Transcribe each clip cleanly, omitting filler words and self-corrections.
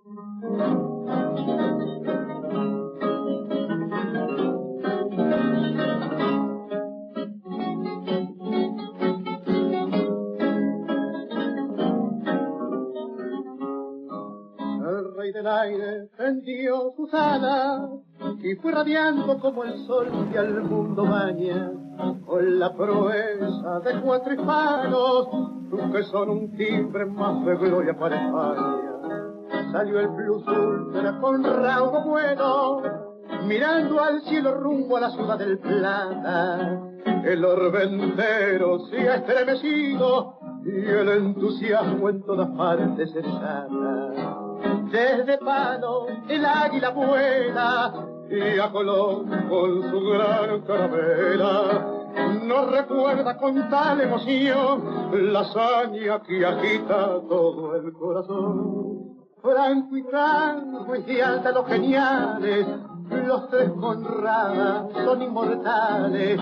El rey del aire tendió sus alas y fue radiando como el sol que al mundo baña, con la proeza de 4 hispanos, que son un timbre más de gloria para España. Salió el plus ultra con raudo vuelo, mirando al cielo rumbo a la ciudad del Plata. El orbe entero se ha estremecido y el entusiasmo en todas partes se desata. Desde Palo el águila vuela y a Colón con su gran carabela nos recuerda con tal emoción la hazaña que agita todo el corazón. Franco y alta los geniales, los 3 Conradas son inmortales.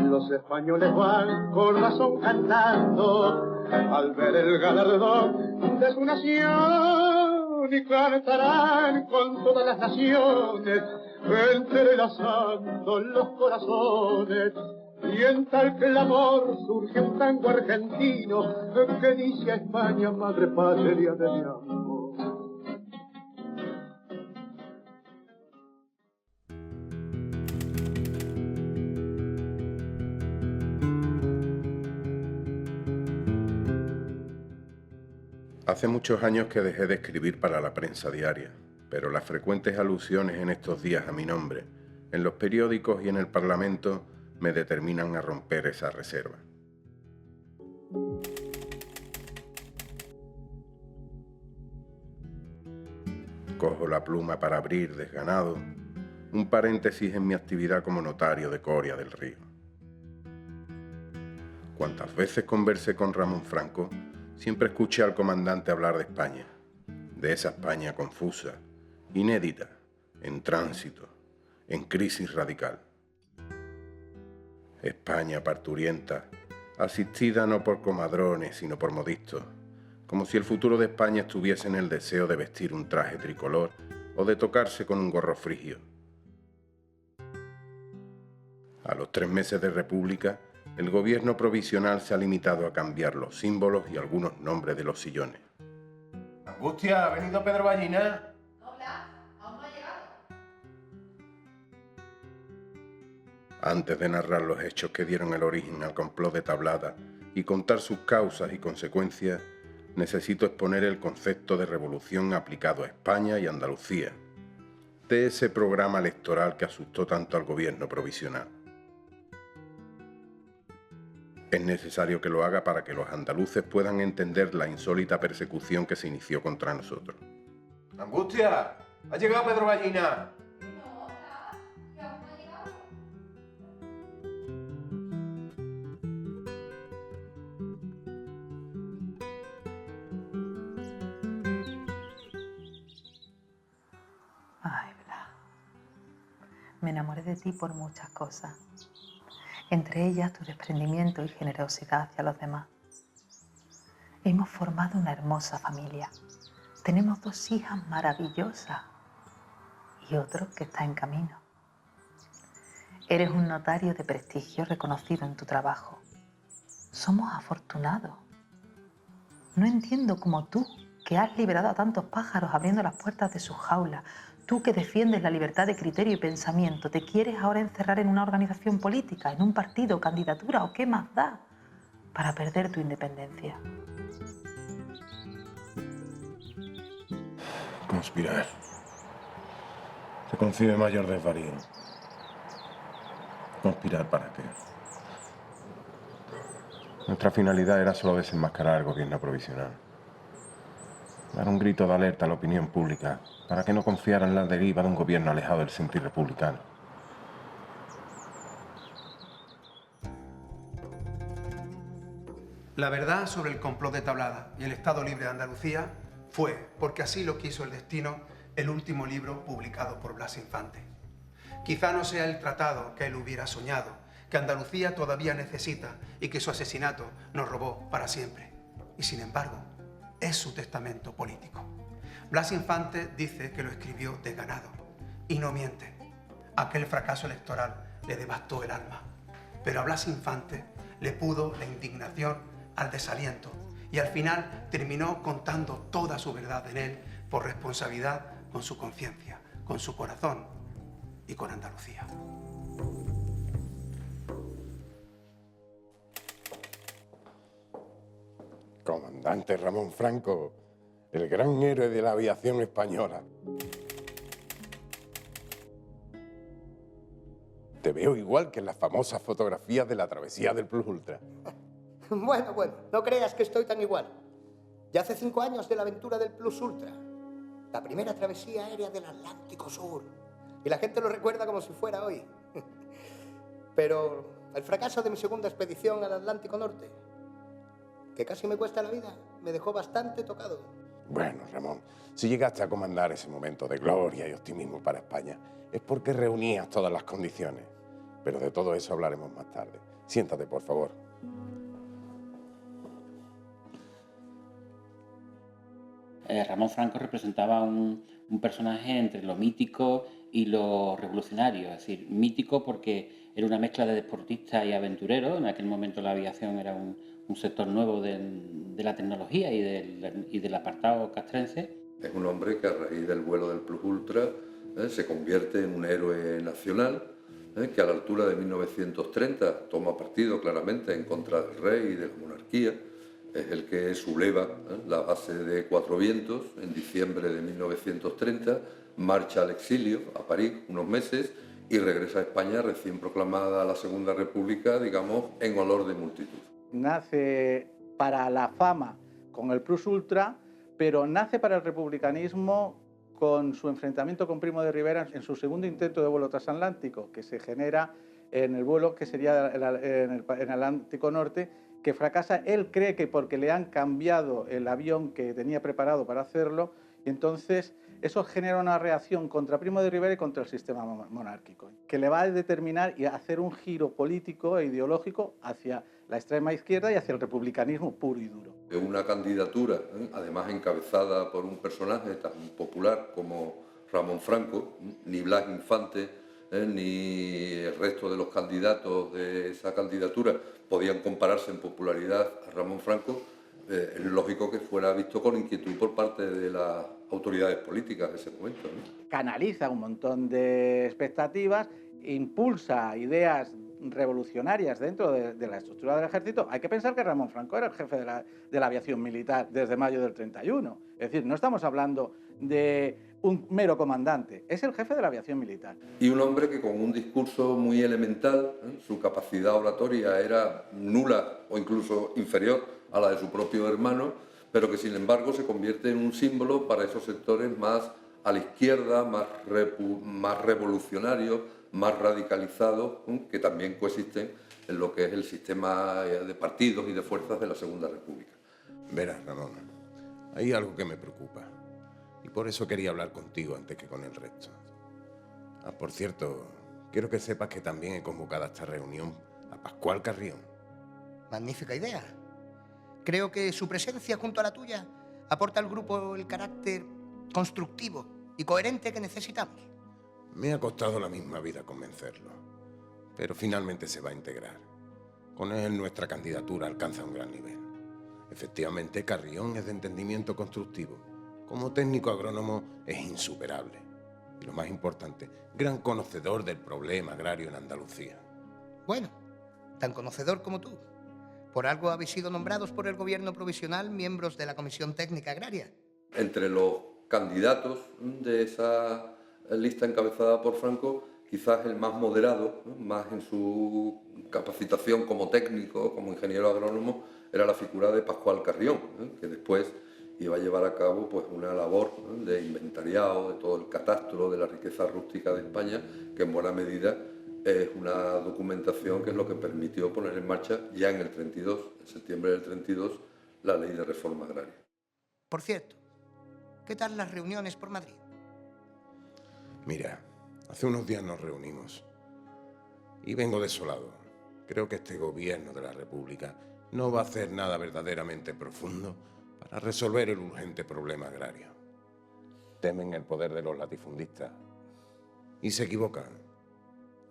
Los españoles van con razón cantando al ver el galardón de su nación, y cantarán con todas las naciones, entrelazando los corazones. Y en tal clamor surge un tango argentino que dice a España, madre patria de mi amor. Hace muchos años que dejé de escribir para la prensa diaria, pero las frecuentes alusiones en estos días a mi nombre, en los periódicos y en el Parlamento, me determinan a romper esa reserva. Cojo la pluma para abrir, desganado, un paréntesis en mi actividad como notario de Coria del Río. Cuantas veces conversé con Ramón Franco, siempre escuché al comandante hablar de España, de esa España confusa, inédita, en tránsito, en crisis radical. España parturienta, asistida no por comadrones, sino por modistos, como si el futuro de España estuviese en el deseo de vestir un traje tricolor o de tocarse con un gorro frigio. A los 3 meses de república, el gobierno provisional se ha limitado a cambiar los símbolos y algunos nombres de los sillones. Angustia, ¿ha venido Pedro Ballina? No, Blas, aún no ha llegado. Antes de narrar los hechos que dieron el origen al complot de Tablada y contar sus causas y consecuencias, necesito exponer el concepto de revolución aplicado a España y Andalucía, de ese programa electoral que asustó tanto al gobierno provisional. Es necesario que lo haga para que los andaluces puedan entender la insólita persecución que se inició contra nosotros. Angustia, ¿ha llegado Pedro Ballina? No, Blas, que aún no ha llegado. Ay, Blas, me enamoré de ti por muchas cosas. Entre ellas tu desprendimiento y generosidad hacia los demás. Hemos formado una hermosa familia. Tenemos 2 hijas maravillosas y otro que está en camino. Eres un notario de prestigio reconocido en tu trabajo. Somos afortunados. No entiendo cómo tú, que has liberado a tantos pájaros abriendo las puertas de sus jaulas, tú que defiendes la libertad de criterio y pensamiento, ¿te quieres ahora encerrar en una organización política, en un partido, candidatura o qué más da para perder tu independencia? Conspirar. Se concibe mayor desvarío. ¿Conspirar para qué? Nuestra finalidad era solo desenmascarar al gobierno provisional. Dar un grito de alerta a la opinión pública para que no confiara en la deriva de un gobierno alejado del sentir republicano. La verdad sobre el complot de Tablada y el Estado Libre de Andalucía fue, porque así lo quiso el destino, el último libro publicado por Blas Infante. Quizá no sea el tratado que él hubiera soñado, que Andalucía todavía necesita y que su asesinato nos robó para siempre. Y sin embargo, es su testamento político. Blas Infante dice que lo escribió desganado, y no miente. Aquel fracaso electoral le devastó el alma, pero a Blas Infante le pudo la indignación al desaliento, y al final terminó contando toda su verdad en él por responsabilidad con su conciencia, con su corazón y con Andalucía. Comandante Ramón Franco, el gran héroe de la aviación española. Te veo igual que en las famosas fotografías de la travesía del Plus Ultra. Bueno, no creas que estoy tan igual. Ya hace 5 años de la aventura del Plus Ultra, la primera travesía aérea del Atlántico Sur. Y la gente lo recuerda como si fuera hoy. Pero el fracaso de mi segunda expedición al Atlántico Norte, que casi me cuesta la vida, me dejó bastante tocado. Bueno, Ramón, si llegaste a comandar ese momento de gloria y optimismo para España, es porque reunías todas las condiciones. Pero de todo eso hablaremos más tarde. Siéntate, por favor. Ramón Franco representaba un personaje entre lo mítico y lo revolucionario. Es decir, mítico porque era una mezcla de deportista y aventurero. En aquel momento la aviación era un sector nuevo de la tecnología y del apartado castrense. Es un hombre que a raíz del vuelo del Plus Ultra se convierte en un héroe nacional, que a la altura de 1930 toma partido claramente en contra del rey y de la monarquía. Es el que subleva la base de Cuatro Vientos en diciembre de 1930, marcha al exilio a París unos meses y regresa a España recién proclamada la Segunda República, digamos, en olor de multitud. Nace para la fama con el Plus Ultra, pero nace para el republicanismo con su enfrentamiento con Primo de Rivera en su segundo intento de vuelo transatlántico, que se genera en el vuelo que sería en el Atlántico Norte, que fracasa. Él cree que porque le han cambiado el avión que tenía preparado para hacerlo, y entonces eso genera una reacción contra Primo de Rivera y contra el sistema monárquico, que le va a determinar y a hacer un giro político e ideológico hacia la extrema izquierda y hacia el republicanismo puro y duro. Una candidatura, además encabezada por un personaje tan popular como Ramón Franco, ni Blas Infante ni el resto de los candidatos de esa candidatura podían compararse en popularidad a Ramón Franco. Es lógico que fuera visto con inquietud por parte de las autoridades políticas de ese momento, ¿no? Canaliza un montón de expectativas, impulsa ideas revolucionarias dentro de la estructura del ejército. Hay que pensar que Ramón Franco era el jefe de la aviación militar desde mayo del 31. Es decir, no estamos hablando de un mero comandante, es el jefe de la aviación militar. Y un hombre que con un discurso muy elemental, su capacidad oratoria era nula o incluso inferior a la de su propio hermano, pero que sin embargo se convierte en un símbolo para esos sectores más a la izquierda, más revolucionarios, más radicalizados, que también coexisten en lo que es el sistema de partidos y de fuerzas de la Segunda República. Verás, Ramón, hay algo que me preocupa y por eso quería hablar contigo antes que con el resto. Por cierto, quiero que sepas que también he convocado a esta reunión a Pascual Carrión. Magnífica idea. Creo que su presencia junto a la tuya aporta al grupo el carácter constructivo y coherente que necesitamos. Me ha costado la misma vida convencerlo, pero finalmente se va a integrar. Con él nuestra candidatura alcanza un gran nivel. Efectivamente, Carrión es de entendimiento constructivo. Como técnico agrónomo es insuperable. Y lo más importante, gran conocedor del problema agrario en Andalucía. Bueno, tan conocedor como tú. Por algo habéis sido nombrados por el gobierno provisional miembros de la Comisión Técnica Agraria. Entre los candidatos de esa lista encabezada por Franco, quizás el más moderado, más en su capacitación como técnico, como ingeniero agrónomo, era la figura de Pascual Carrión, que después iba a llevar a cabo pues, una labor de inventariado de todo el catastro de la riqueza rústica de España, que en buena medida es una documentación que es lo que permitió poner en marcha ya en el 32, en septiembre del 32, la Ley de Reforma Agraria. Por cierto, ¿qué tal las reuniones por Madrid? Mira, hace unos días nos reunimos y vengo desolado. Creo que este gobierno de la República no va a hacer nada verdaderamente profundo para resolver el urgente problema agrario. temen el poder de los latifundistas. Y se equivocan.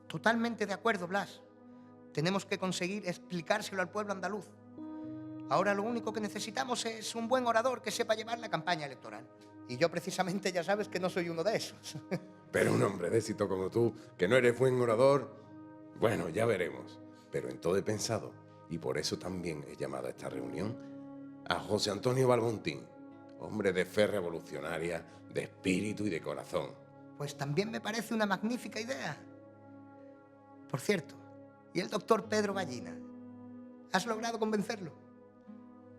Totalmente de acuerdo, Blas. Tenemos que conseguir explicárselo al pueblo andaluz. Ahora lo único que necesitamos es un buen orador que sepa llevar la campaña electoral. Y yo precisamente ya sabes que no soy uno de esos. Pero un hombre de éxito como tú, que no eres buen orador, bueno, ya veremos. Pero en todo he pensado, y por eso también he llamado a esta reunión a José Antonio Balbontín, hombre de fe revolucionaria, de espíritu y de corazón. Pues también me parece una magnífica idea. Por cierto, ¿y el doctor Pedro Ballina? ¿Has logrado convencerlo?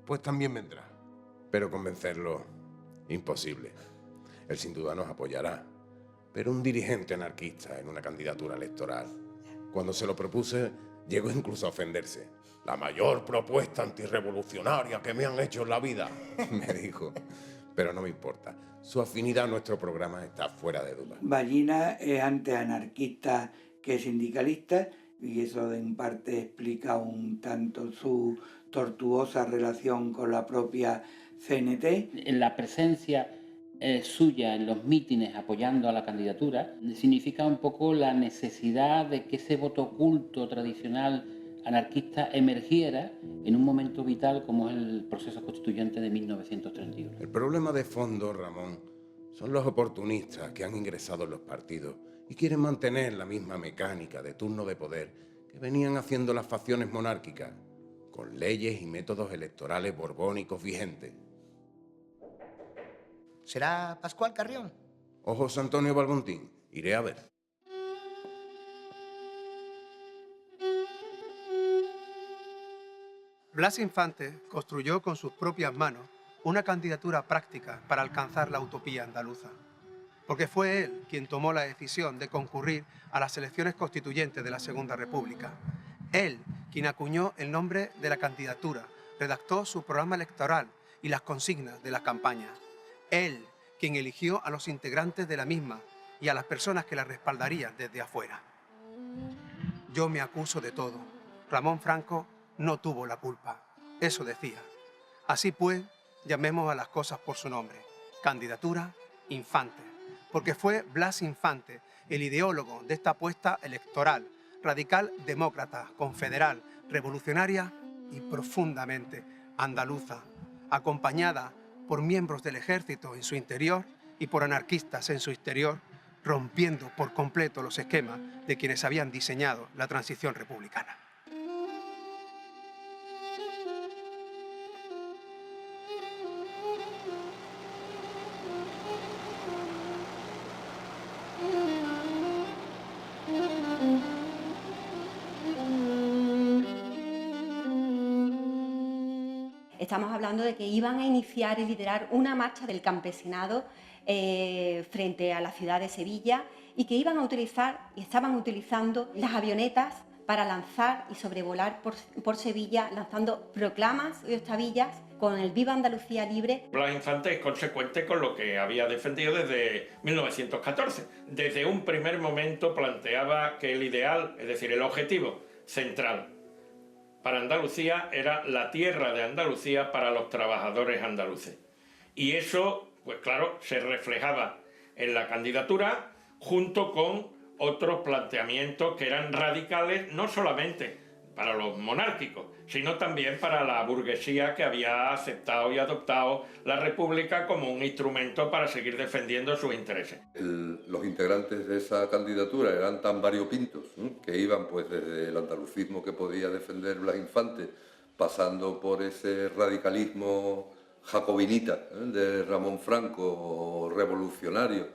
Pues también vendrá. Pero convencerlo, imposible. Él sin duda nos apoyará. Pero un dirigente anarquista en una candidatura electoral, cuando se lo propuse, llegó incluso a ofenderse. La mayor propuesta antirrevolucionaria que me han hecho en la vida, me dijo. Pero no me importa. Su afinidad a nuestro programa está fuera de duda. Ballina es antes anarquista que sindicalista y eso en parte explica un tanto su tortuosa relación con la propia CNT. En la presencia suya en los mítines apoyando a la candidatura significa un poco la necesidad de que ese voto oculto tradicional anarquista emergiera en un momento vital como es el proceso constituyente de 1931. El problema de fondo, Ramón, son los oportunistas que han ingresado en los partidos y quieren mantener la misma mecánica de turno de poder que venían haciendo las facciones monárquicas, con leyes y métodos electorales borbónicos vigentes. ¿Será Pascual Carrión? O José Antonio Balbontín. Iré a ver. Blas Infante construyó con sus propias manos una candidatura práctica para alcanzar la utopía andaluza, porque fue él quien tomó la decisión de concurrir a las elecciones constituyentes de la Segunda República. Él quien acuñó el nombre de la candidatura, redactó su programa electoral y las consignas de la campaña. Él quien eligió a los integrantes de la misma y a las personas que la respaldarían desde afuera. Yo me acuso de todo. Ramón Franco no tuvo la culpa. Eso decía. Así pues, llamemos a las cosas por su nombre. Candidatura Infante. Porque fue Blas Infante el ideólogo de esta apuesta electoral, radical demócrata, confederal, revolucionaria y profundamente andaluza, acompañada por miembros del ejército en su interior y por anarquistas en su exterior, rompiendo por completo los esquemas de quienes habían diseñado la transición republicana. Estamos hablando de que iban a iniciar y liderar una marcha del campesinado frente a la ciudad de Sevilla y que iban a utilizar y estaban utilizando las avionetas para lanzar y sobrevolar por Sevilla, lanzando proclamas y estabillas con el Viva Andalucía Libre. Blas Infante es consecuente con lo que había defendido desde 1914. Desde un primer momento planteaba que el ideal, es decir, el objetivo central para Andalucía era la tierra de Andalucía para los trabajadores andaluces. Y eso, pues claro, se reflejaba en la candidatura junto con otros planteamientos que eran radicales, no solamente para los monárquicos, sino también para la burguesía que había aceptado y adoptado la República como un instrumento para seguir defendiendo sus intereses. Los integrantes de esa candidatura eran tan variopintos, que iban pues desde el andalucismo que podía defender Blas Infante, pasando por ese radicalismo jacobinita de Ramón Franco, revolucionario,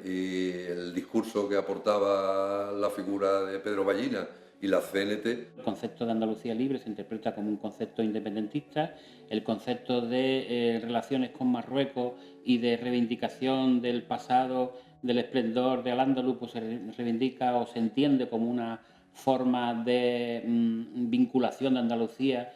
y el discurso que aportaba la figura de Pedro Ballina y la CNT. El concepto de Andalucía libre se interpreta como un concepto independentista, el concepto de relaciones con Marruecos y de reivindicación del pasado, del esplendor de Al-Ándalus, pues se reivindica o se entiende como una forma de vinculación de Andalucía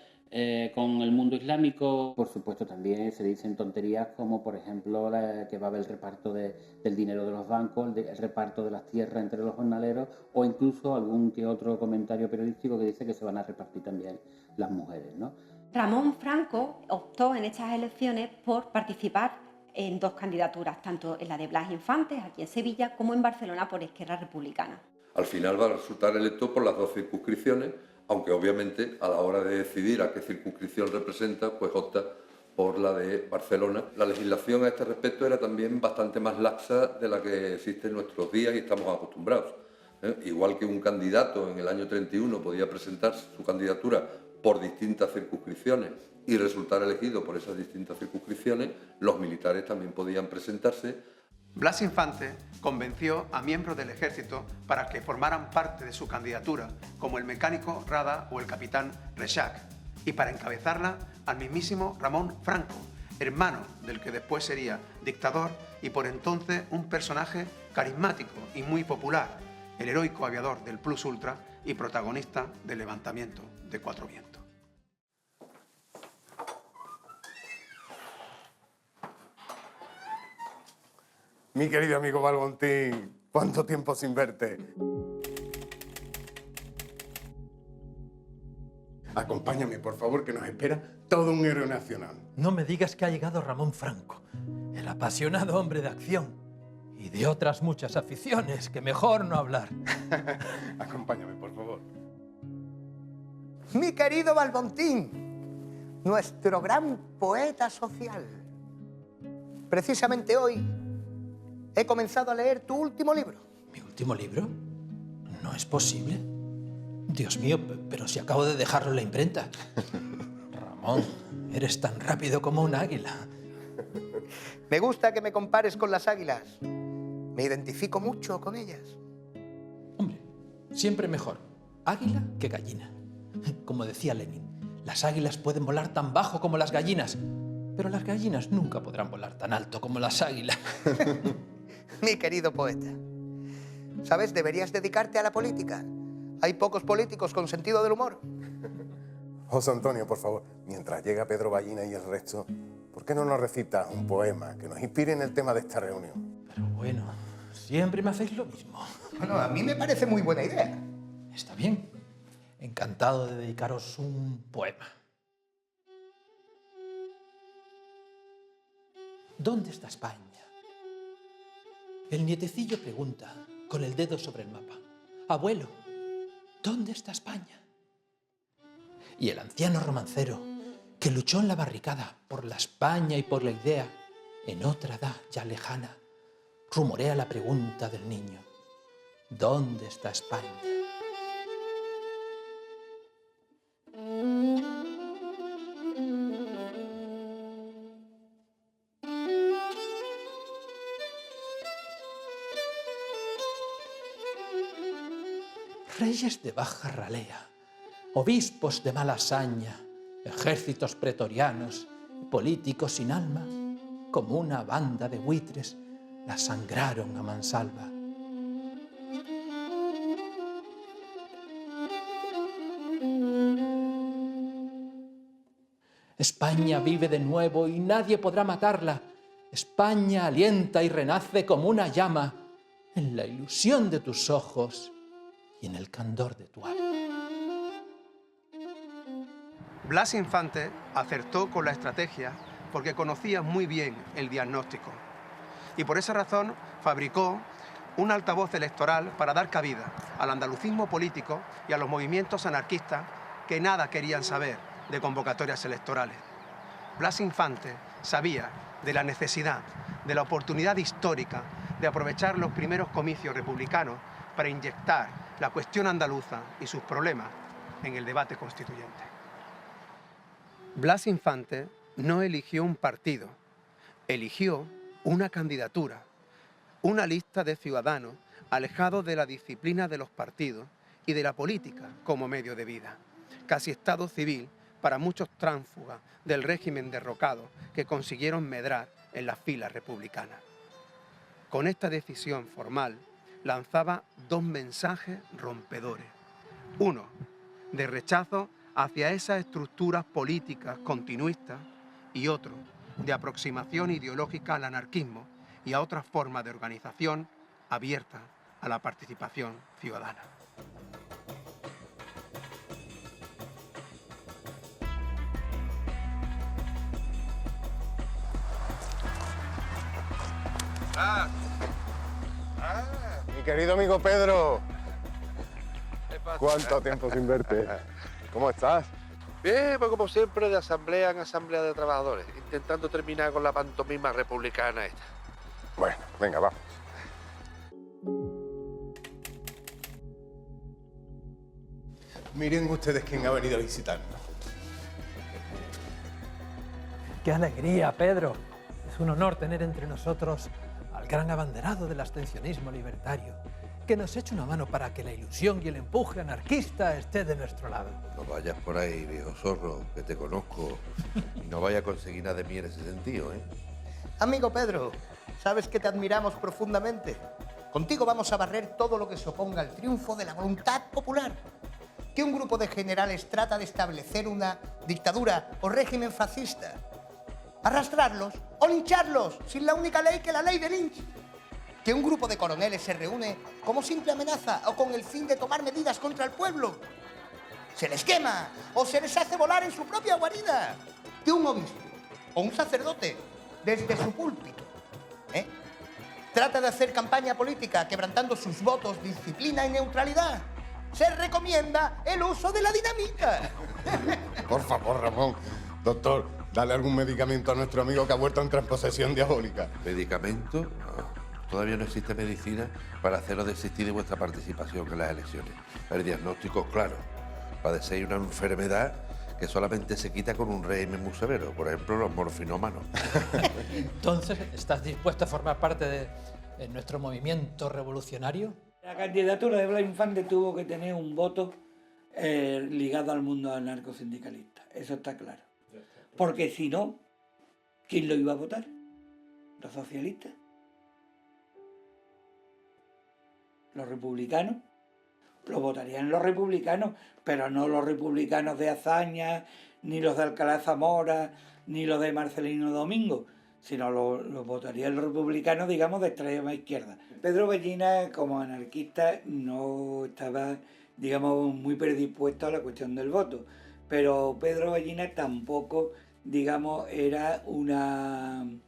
con el mundo islámico. Por supuesto también se dicen tonterías como por ejemplo que va a haber el reparto del dinero de los bancos, el reparto de las tierras entre los jornaleros o incluso algún que otro comentario periodístico que dice que se van a repartir también las mujeres, ¿no? Ramón Franco optó en estas elecciones por participar en dos candidaturas, tanto en la de Blas Infante, aquí en Sevilla, como en Barcelona por Esquerra Republicana. Al final va a resultar electo por las dos circunscripciones, aunque obviamente a la hora de decidir a qué circunscripción representa, pues opta por la de Barcelona. La legislación a este respecto era también bastante más laxa de la que existe en nuestros días y estamos acostumbrados. Igual que un candidato en el año 31 podía presentar su candidatura por distintas circunscripciones y resultar elegido por esas distintas circunscripciones, los militares también podían presentarse. Blas Infante convenció a miembros del ejército para que formaran parte de su candidatura, como el mecánico Rada o el capitán Rechac, y para encabezarla al mismísimo Ramón Franco, hermano del que después sería dictador y por entonces un personaje carismático y muy popular, el heroico aviador del Plus Ultra y protagonista del levantamiento de Cuatro Vientos. Mi querido amigo Balbontín, ¿cuánto tiempo sin verte? Acompáñame, por favor, que nos espera todo un héroe nacional. No me digas que ha llegado Ramón Franco, el apasionado hombre de acción y de otras muchas aficiones, que mejor no hablar. Acompáñame, por favor. Mi querido Balbontín, nuestro gran poeta social. Precisamente hoy he comenzado a leer tu último libro. ¿Mi último libro? ¿No es posible? Dios mío, pero si acabo de dejarlo en la imprenta. Ramón, eres tan rápido como un águila. Me gusta que me compares con las águilas. Me identifico mucho con ellas. Hombre, siempre mejor águila que gallina. Como decía Lenin, las águilas pueden volar tan bajo como las gallinas, pero las gallinas nunca podrán volar tan alto como las águilas. Mi querido poeta, ¿sabes? Deberías dedicarte a la política. Hay pocos políticos con sentido del humor. José Antonio, por favor, mientras llega Pedro Ballina y el resto, ¿por qué no nos recitas un poema que nos inspire en el tema de esta reunión? Pero bueno, siempre me hacéis lo mismo. Bueno, a mí me parece muy buena idea. Está bien. Encantado de dedicaros un poema. ¿Dónde está España? El nietecillo pregunta, con el dedo sobre el mapa. Abuelo, ¿dónde está España? Y el anciano romancero, que luchó en la barricada por la España y por la idea, en otra edad ya lejana, rumorea la pregunta del niño. ¿Dónde está España? Reyes de baja ralea, obispos de mala hazaña, ejércitos pretorianos, políticos sin alma, como una banda de buitres, la sangraron a mansalva. España vive de nuevo y nadie podrá matarla. España alienta y renace como una llama en la ilusión de tus ojos y en el candor de tu alma. Blas Infante acertó con la estrategia porque conocía muy bien el diagnóstico y por esa razón fabricó un altavoz electoral para dar cabida al andalucismo político y a los movimientos anarquistas que nada querían saber de convocatorias electorales. Blas Infante sabía de la necesidad, de la oportunidad histórica de aprovechar los primeros comicios republicanos para inyectar la cuestión andaluza y sus problemas en el debate constituyente. Blas Infante no eligió un partido, eligió una candidatura, una lista de ciudadanos alejados de la disciplina de los partidos y de la política como medio de vida, casi estado civil para muchos tránsfugas del régimen derrocado que consiguieron medrar en las filas republicanas. Con esta decisión formal, lanzaba dos mensajes rompedores. Uno, de rechazo hacia esas estructuras políticas continuistas, y otro, de aproximación ideológica al anarquismo y a otras formas de organización abiertas a la participación ciudadana. Mi querido amigo Pedro. ¿Cuánto tiempo sin verte? ¿Cómo estás? Bien, pues como siempre, de asamblea en asamblea de trabajadores, intentando terminar con la pantomima republicana esta. Bueno, venga, va. Miren ustedes quién ha venido a visitarnos. ¡Qué alegría, Pedro! Es un honor tener entre nosotros al gran abanderado del abstencionismo libertario, que nos eche una mano para que la ilusión y el empuje anarquista esté de nuestro lado. No vayas por ahí, viejo zorro, que te conozco. Y no vaya a conseguir nada de mí en ese sentido, ¿eh? Amigo Pedro, sabes que te admiramos profundamente. Contigo vamos a barrer todo lo que se oponga al triunfo de la voluntad popular. Que un grupo de generales trata de establecer una dictadura o régimen fascista. Arrastrarlos o lincharlos sin la única ley que la ley de Lynch. Que un grupo de coroneles se reúne como simple amenaza o con el fin de tomar medidas contra el pueblo. Se les quema o se les hace volar en su propia guarida. Que un obispo o un sacerdote desde su púlpito trata de hacer campaña política quebrantando sus votos, disciplina y neutralidad. Se recomienda el uso de la dinamita. Por favor, Ramón. Doctor, dale algún medicamento a nuestro amigo que ha vuelto a entrar en posesión diabólica. ¿Medicamento? No. Todavía no existe medicina para haceros desistir de vuestra participación en las elecciones. El diagnóstico es claro. Padecéis una enfermedad que solamente se quita con un régimen muy severo. Por ejemplo, los morfinómanos. Entonces, ¿estás dispuesto a formar parte de nuestro movimiento revolucionario? La candidatura de Blas Infante tuvo que tener un voto ligado al mundo anarcosindicalista. Eso está claro. Porque si no, ¿quién lo iba a votar? ¿Los socialistas? ¿Los republicanos? Lo votarían los republicanos, pero no los republicanos de Azaña, ni los de Alcalá Zamora, ni los de Marcelino Domingo, sino los votarían los republicanos, digamos, de extrema izquierda. Pedro Ballina, como anarquista, no estaba, digamos, muy predispuesto a la cuestión del voto, pero Pedro Ballina tampoco, digamos, era un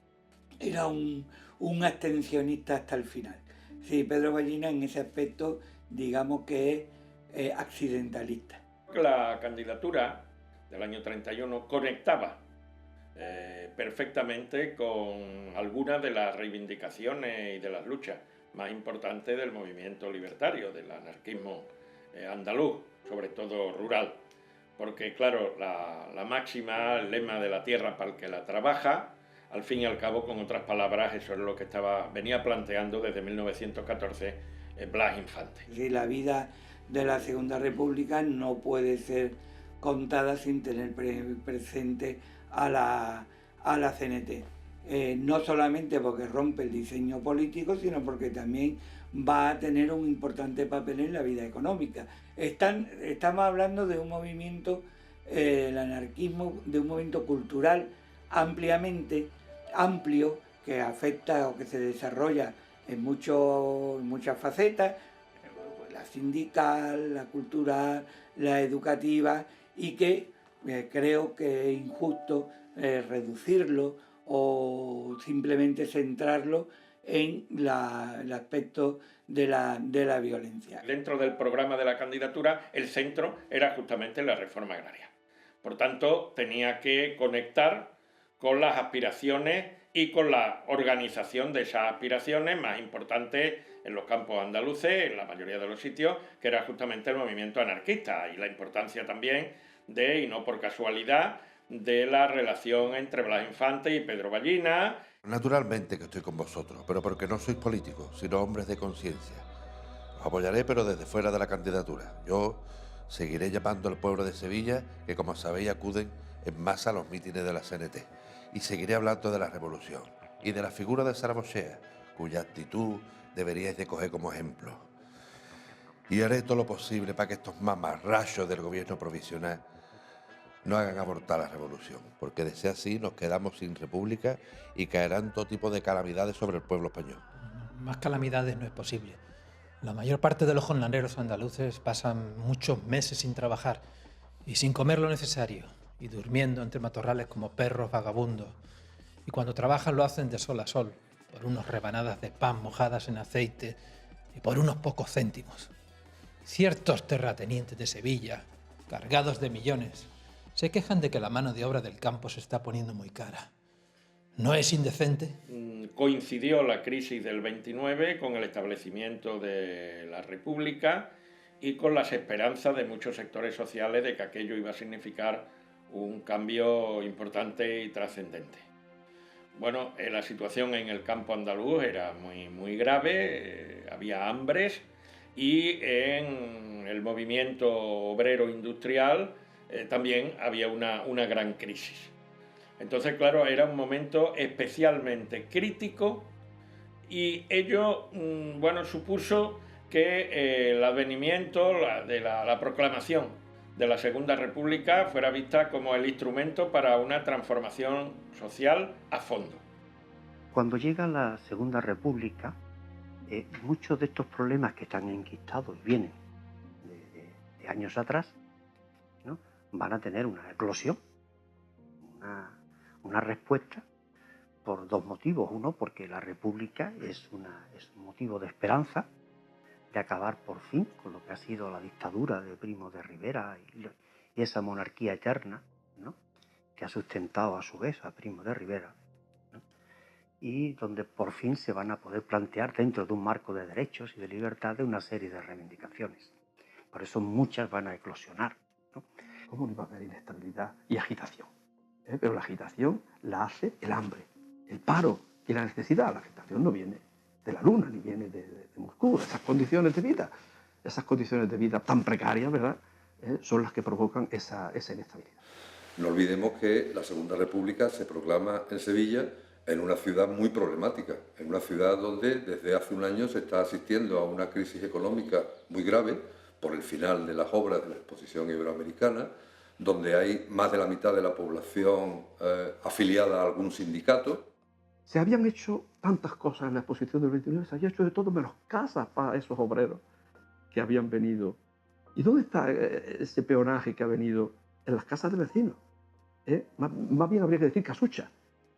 abstencionista hasta el final. Sí, Pedro Ballina en ese aspecto, digamos que es accidentalista. La candidatura del año 31 conectaba perfectamente con algunas de las reivindicaciones y de las luchas más importantes del movimiento libertario, del anarquismo andaluz, sobre todo rural. Porque, claro, la máxima, el lema de la tierra para el que la trabaja, al fin y al cabo, con otras palabras, eso es lo que venía planteando desde 1914 Blas Infante. Sí, la vida de la Segunda República no puede ser contada sin tener presente a la CNT. No solamente porque rompe el diseño político, sino porque también va a tener un importante papel en la vida económica. Estamos hablando de un movimiento, el anarquismo, de un movimiento cultural ampliamente amplio que afecta o que se desarrolla en muchas facetas, la sindical, la cultural, la educativa, y que creo que es injusto reducirlo o simplemente centrarlo en el aspecto de la violencia. Dentro del programa de la candidatura, el centro era justamente la reforma agraria. Por tanto, tenía que conectar con las aspiraciones y con la organización de esas aspiraciones más importantes en los campos andaluces, en la mayoría de los sitios, que era justamente el movimiento anarquista, y la importancia también de, y no por casualidad, de la relación entre Blas Infante y Pedro Ballina. Naturalmente que estoy con vosotros, pero porque no sois políticos, sino hombres de conciencia. Os apoyaré, pero desde fuera de la candidatura. Yo seguiré llamando al pueblo de Sevilla, que como sabéis acuden en masa a los mítines de la CNT. Y seguiré hablando de la revolución y de la figura de Sarabochea, cuya actitud deberíais de coger como ejemplo. Y haré todo lo posible para que estos mamarrachos del gobierno provisional no hagan abortar la revolución, porque de ser así nos quedamos sin república y caerán todo tipo de calamidades sobre el pueblo español. Más calamidades no es posible. La mayor parte de los jornaleros andaluces pasan muchos meses sin trabajar y sin comer lo necesario, y durmiendo entre matorrales como perros vagabundos. Y cuando trabajan lo hacen de sol a sol, por unas rebanadas de pan mojadas en aceite y por unos pocos céntimos. Ciertos terratenientes de Sevilla, cargados de millones, se quejan de que la mano de obra del campo se está poniendo muy cara. ¿No es indecente? Coincidió la crisis del 29 con el establecimiento de la República y con las esperanzas de muchos sectores sociales de que aquello iba a significar un cambio importante y trascendente. Bueno, la situación en el campo andaluz era muy grave, había hambres y en el movimiento obrero industrial también había una gran crisis. Entonces, claro, era un momento especialmente crítico y ello, supuso que el advenimiento de la proclamación de la Segunda República fuera vista como el instrumento para una transformación social a fondo. Cuando llega la Segunda República, muchos de estos problemas que están enquistados vienen de años atrás, ¿no? Van a tener una eclosión, una respuesta por dos motivos. Uno, porque la República es un motivo de esperanza, de acabar por fin con lo que ha sido la dictadura de Primo de Rivera y esa monarquía eterna, ¿no? Que ha sustentado a su vez a Primo de Rivera, ¿no? Y donde por fin se van a poder plantear dentro de un marco de derechos y de libertades una serie de reivindicaciones. Por eso muchas van a eclosionar, ¿no? ¿Cómo no iba a haber inestabilidad y agitación? Pero la agitación la hace el hambre, el paro y la necesidad. La agitación no viene de la luna ni viene de Moscú. Esas condiciones de vida tan precarias, ¿verdad?, son las que provocan esa inestabilidad. No olvidemos que la Segunda República se proclama en Sevilla, en una ciudad muy problemática, en una ciudad donde desde hace un año se está asistiendo a una crisis económica muy grave por el final de las obras de la Exposición Iberoamericana, donde hay más de la mitad de la población afiliada a algún sindicato. Se habían hecho tantas cosas en la exposición del 29, se había hecho de todo menos casas para esos obreros que habían venido. ¿Y dónde está ese peonaje que ha venido? En las casas de vecinos. Más bien habría que decir casucha,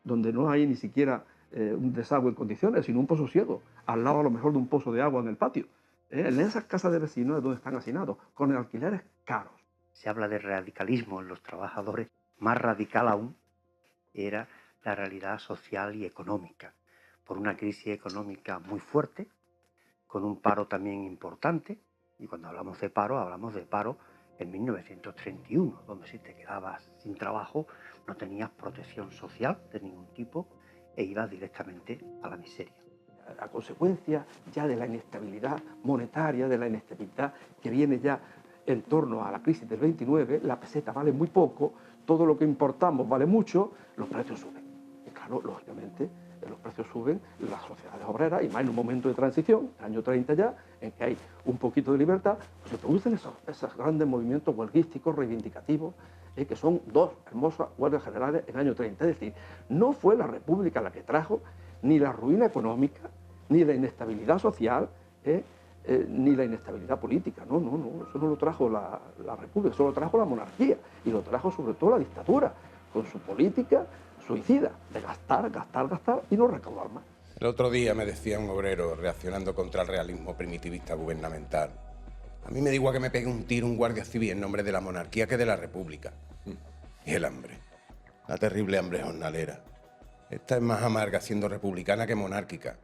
donde no hay ni siquiera un desagüe en condiciones, sino un pozo ciego, al lado a lo mejor de un pozo de agua en el patio. En esas casas de vecinos es donde están hacinados, con alquileres caros. Se habla de radicalismo en los trabajadores. Más radical aún era la realidad social y económica, por una crisis económica muy fuerte, con un paro también importante, y cuando hablamos de paro en 1931, donde si te quedabas sin trabajo no tenías protección social de ningún tipo e ibas directamente a la miseria. A consecuencia ya de la inestabilidad monetaria, de la inestabilidad que viene ya en torno a la crisis del 29, la peseta vale muy poco, todo lo que importamos vale mucho, los precios suben. Y claro, lógicamente, los precios suben, las sociedades obreras, y más en un momento de transición, el año 30 ya, en que hay un poquito de libertad, pues se producen esos grandes movimientos huelguísticos, reivindicativos, que son dos hermosas huelgas generales en el año 30. Es decir, no fue la República la que trajo ni la ruina económica, ni la inestabilidad social, ni la inestabilidad política. No, eso no lo trajo la República, eso lo trajo la monarquía, y lo trajo sobre todo la dictadura, con su política suicida, de gastar y no recaudar más. El otro día me decía un obrero reaccionando contra el realismo primitivista gubernamental: a mí me da igual que me pegue un tiro un guardia civil en nombre de la monarquía que de la República. Y el hambre, la terrible hambre jornalera. Esta es más amarga siendo republicana que monárquica,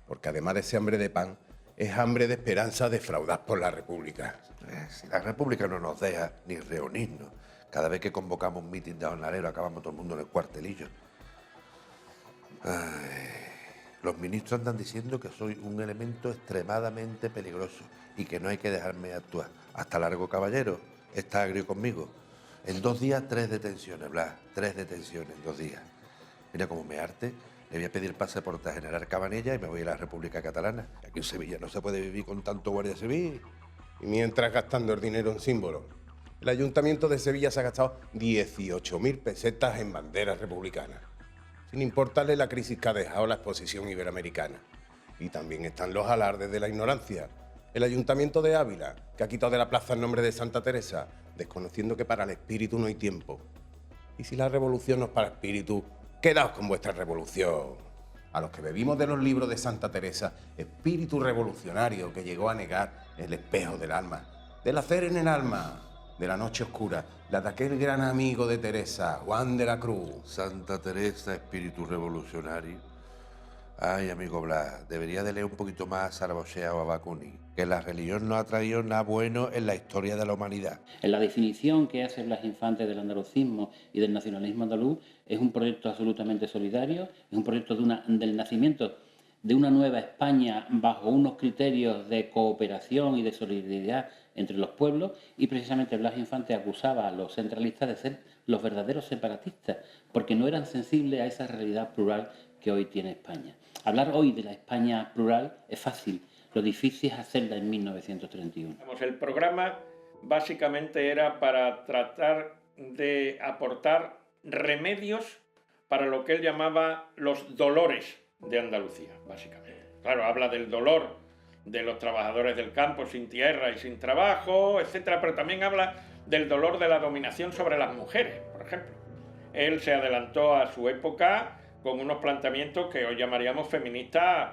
porque además de ese hambre de pan, es hambre de esperanza defraudadas por la República. Si la República no nos deja ni reunirnos, cada vez que convocamos un mitin de jornalero acabamos todo el mundo en el cuartelillo. Los ministros andan diciendo que soy un elemento extremadamente peligroso y que no hay que dejarme actuar. Hasta largo, caballero, está agrio conmigo. En 2 días, 3 detenciones, Blas. 3 detenciones en 2 días. Mira cómo me arte. Le voy a pedir pasaporte a General Cabanella y me voy a la República Catalana. Aquí en Sevilla no se puede vivir con tanto guardia civil. Y mientras gastando el dinero en símbolos, el Ayuntamiento de Sevilla se ha gastado 18.000 pesetas en banderas republicanas, sin importarle la crisis que ha dejado la Exposición Iberoamericana. Y también están los alardes de la ignorancia. El Ayuntamiento de Ávila, que ha quitado de la plaza el nombre de Santa Teresa, desconociendo que para el espíritu no hay tiempo. Y si la revolución no es para espíritu, quedaos con vuestra revolución. a los que bebimos de los libros de Santa Teresa, espíritu revolucionario que llegó a negar el espejo del alma, del hacer en el alma, de la noche oscura, la de aquel gran amigo de Teresa, Juan de la Cruz. Santa Teresa, espíritu revolucionario. Ay, amigo Blas, debería de leer un poquito más a Saragossa o a Bakunin, que la religión no ha traído nada bueno en la historia de la humanidad. En la definición que hace Blas Infante del andalucismo y del nacionalismo andaluz, es un proyecto absolutamente solidario, es un proyecto del nacimiento de una nueva España bajo unos criterios de cooperación y de solidaridad entre los pueblos, y precisamente Blas Infante acusaba a los centralistas de ser los verdaderos separatistas, porque no eran sensibles a esa realidad plural que hoy tiene España. Hablar hoy de la España plural es fácil, lo difícil es hacerla en 1931. El programa básicamente era para tratar de aportar remedios para lo que él llamaba los dolores de Andalucía, básicamente. Claro, habla del dolor de los trabajadores del campo sin tierra y sin trabajo, etcétera, pero también habla del dolor de la dominación sobre las mujeres, por ejemplo. Él se adelantó a su época con unos planteamientos que hoy llamaríamos feministas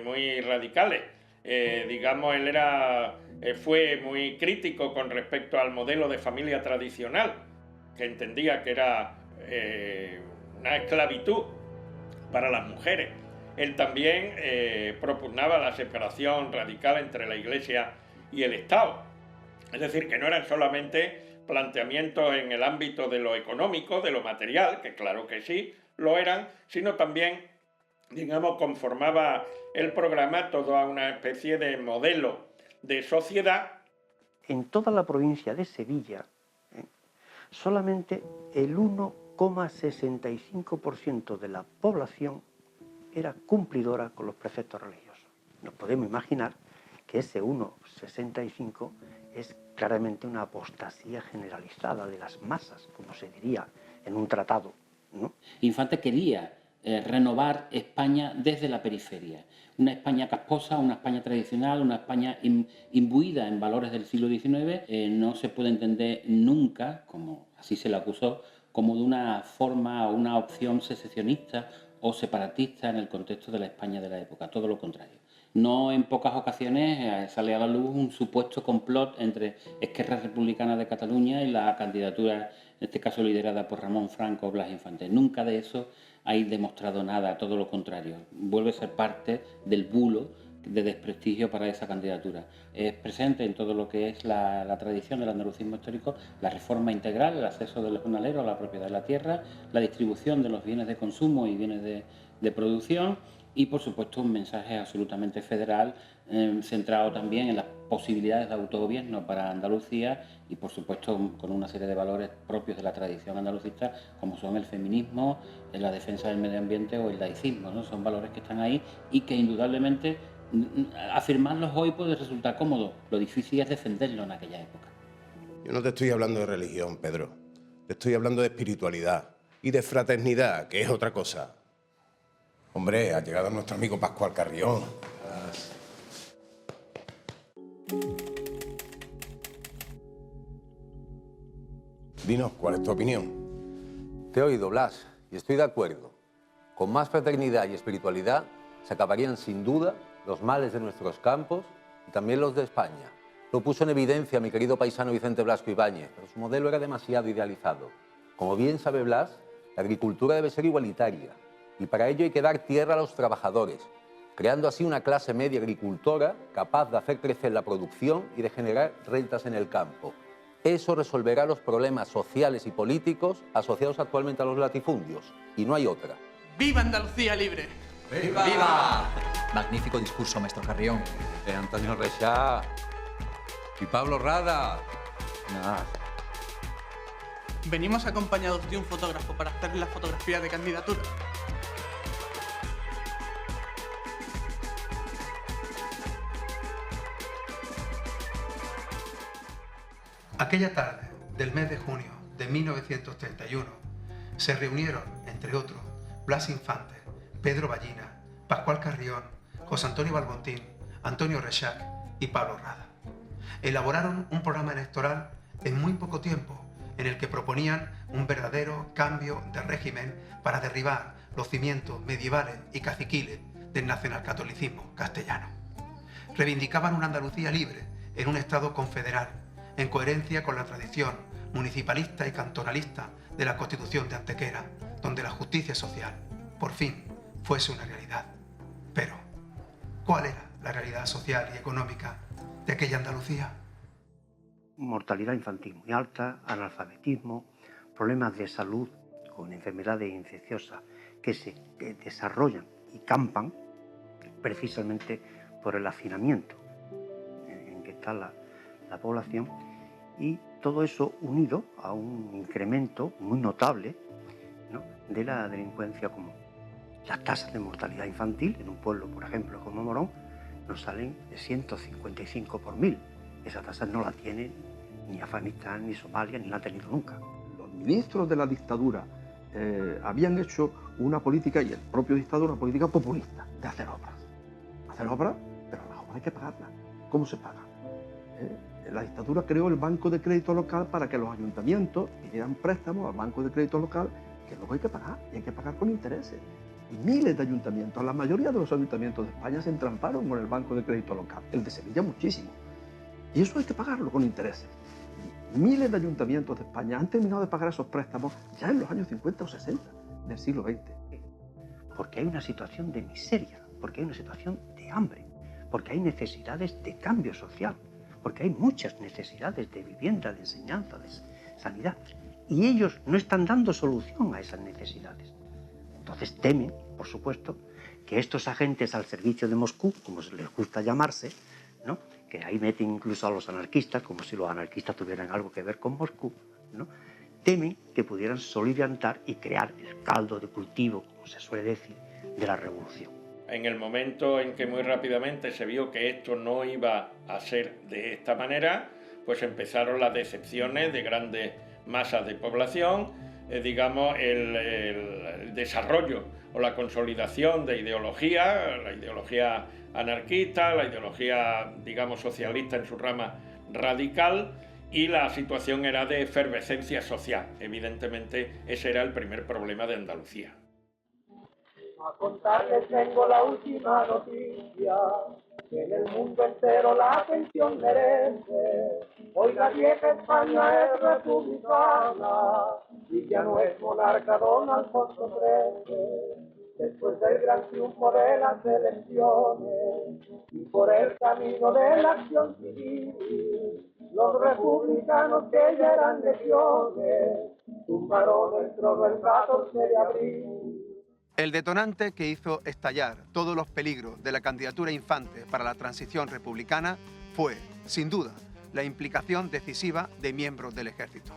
muy radicales. Digamos, él fue muy crítico con respecto al modelo de familia tradicional, que entendía que era una esclavitud para las mujeres. Él también propugnaba la separación radical entre la Iglesia y el Estado. Es decir, que no eran solamente planteamientos en el ámbito de lo económico, de lo material, que claro que sí lo eran, sino también, digamos, conformaba el programa toda una especie de modelo de sociedad. En toda la provincia de Sevilla, solamente el 1,65% de la población era cumplidora con los preceptos religiosos. Nos podemos imaginar que ese 1,65 es claramente una apostasía generalizada de las masas, como se diría en un tratado, ¿no? Infante quería renovar España desde la periferia. Una España casposa, una España tradicional, una España imbuida en valores del siglo XIX, no se puede entender nunca, como así se le acusó, como de una forma o una opción secesionista o separatista en el contexto de la España de la época, todo lo contrario. No en pocas ocasiones sale a la luz un supuesto complot entre Esquerra Republicana de Cataluña y la candidatura, en este caso liderada por Ramón Franco o Blas Infante. Nunca de eso hay demostrado nada, todo lo contrario. Vuelve a ser parte del bulo de desprestigio para esa candidatura. Es presente en todo lo que es la tradición del andalucismo histórico, la reforma integral, el acceso del jornalero a la propiedad de la tierra, la distribución de los bienes de consumo y bienes de producción, y por supuesto un mensaje absolutamente federal, centrado también en las posibilidades de autogobierno para Andalucía y por supuesto con una serie de valores propios de la tradición andalucista, como son el feminismo, la defensa del medio ambiente o el laicismo, ¿no? Son valores que están ahí y que indudablemente afirmarlos hoy puede resultar cómodo. Lo difícil es defenderlo en aquella época. Yo no te estoy hablando de religión, Pedro. Te estoy hablando de espiritualidad y de fraternidad, que es otra cosa. Hombre, ha llegado nuestro amigo Pascual Carrión. Dinos, ¿cuál es tu opinión? Te he oído, Blas, y estoy de acuerdo. Con más fraternidad y espiritualidad se acabarían sin duda los males de nuestros campos y también los de España. Lo puso en evidencia mi querido paisano Vicente Blasco Ibáñez, pero su modelo era demasiado idealizado. Como bien sabe Blas, la agricultura debe ser igualitaria y para ello hay que dar tierra a los trabajadores, creando así una clase media agricultora capaz de hacer crecer la producción y de generar rentas en el campo. Eso resolverá los problemas sociales y políticos asociados actualmente a los latifundios, y no hay otra. ¡Viva Andalucía libre! ¡Viva! ¡Viva! Magnífico discurso, maestro Carrión. Antonio Rexá y Pablo Rada. Nada. Venimos acompañados de un fotógrafo para hacer la fotografía de candidatura. Aquella tarde del mes de junio de 1931 se reunieron, entre otros, Blas Infante, Pedro Ballina, Pascual Carrión, José Antonio Balbontín, Antonio Rexach y Pablo Rada. Elaboraron un programa electoral en muy poco tiempo, en el que proponían un verdadero cambio de régimen para derribar los cimientos medievales y caciquiles del nacionalcatolicismo castellano. Reivindicaban una Andalucía libre en un Estado confederal, en coherencia con la tradición municipalista y cantonalista de la Constitución de Antequera, donde la justicia social, por fin, fuese una realidad. Pero, ¿cuál era la realidad social y económica de aquella Andalucía? Mortalidad infantil muy alta, analfabetismo, problemas de salud con enfermedades infecciosas que se desarrollan y campan precisamente por el hacinamiento en que está la población, y todo eso unido a un incremento muy notable, ¿no?, de la delincuencia común. Las tasas de mortalidad infantil en un pueblo, por ejemplo, como Morón, nos salen de 155 por 1000. Esa tasa no la tiene ni Afganistán, ni Somalia, ni la ha tenido nunca. Los ministros de la dictadura habían hecho una política, y el propio dictador, una política populista, de hacer obras. Hacer obras, pero las obras hay que pagarlas. ¿Cómo se paga? La dictadura creó el Banco de Crédito Local para que los ayuntamientos pidieran préstamos al Banco de Crédito Local, que luego hay que pagar, y hay que pagar con intereses. Y miles de ayuntamientos, la mayoría de los ayuntamientos de España se entramparon con el Banco de Crédito Local, el de Sevilla muchísimo. Y eso hay que pagarlo con intereses. Y miles de ayuntamientos de España han terminado de pagar esos préstamos ya en los años 50 o 60 del siglo XX. Porque hay una situación de miseria, porque hay una situación de hambre, porque hay necesidades de cambio social, porque hay muchas necesidades de vivienda, de enseñanza, de sanidad. Y ellos no están dando solución a esas necesidades. Entonces temen, por supuesto, que estos agentes al servicio de Moscú, como les gusta llamarse, ¿no?, que ahí meten incluso a los anarquistas, como si los anarquistas tuvieran algo que ver con Moscú, ¿no?, temen que pudieran soliviantar y crear el caldo de cultivo, como se suele decir, de la revolución. En el momento en que muy rápidamente se vio que esto no iba a ser de esta manera, pues empezaron las decepciones de grandes masas de población, digamos, el desarrollo o la consolidación de ideología, la ideología anarquista, la ideología, digamos, socialista en su rama radical, y la situación era de efervescencia social. Evidentemente, ese era el primer problema de Andalucía. A contarles tengo la última noticia, que en el mundo entero la atención merece. Hoy la vieja España es republicana y ya no es monarca don Alfonso XIII. Después del gran triunfo de las elecciones y por el camino de la acción civil, los republicanos que ya eran legiones tumbaron el trono el 14 de abril. El detonante que hizo estallar todos los peligros de la candidatura Infante para la transición republicana fue, sin duda, la implicación decisiva de miembros del ejército.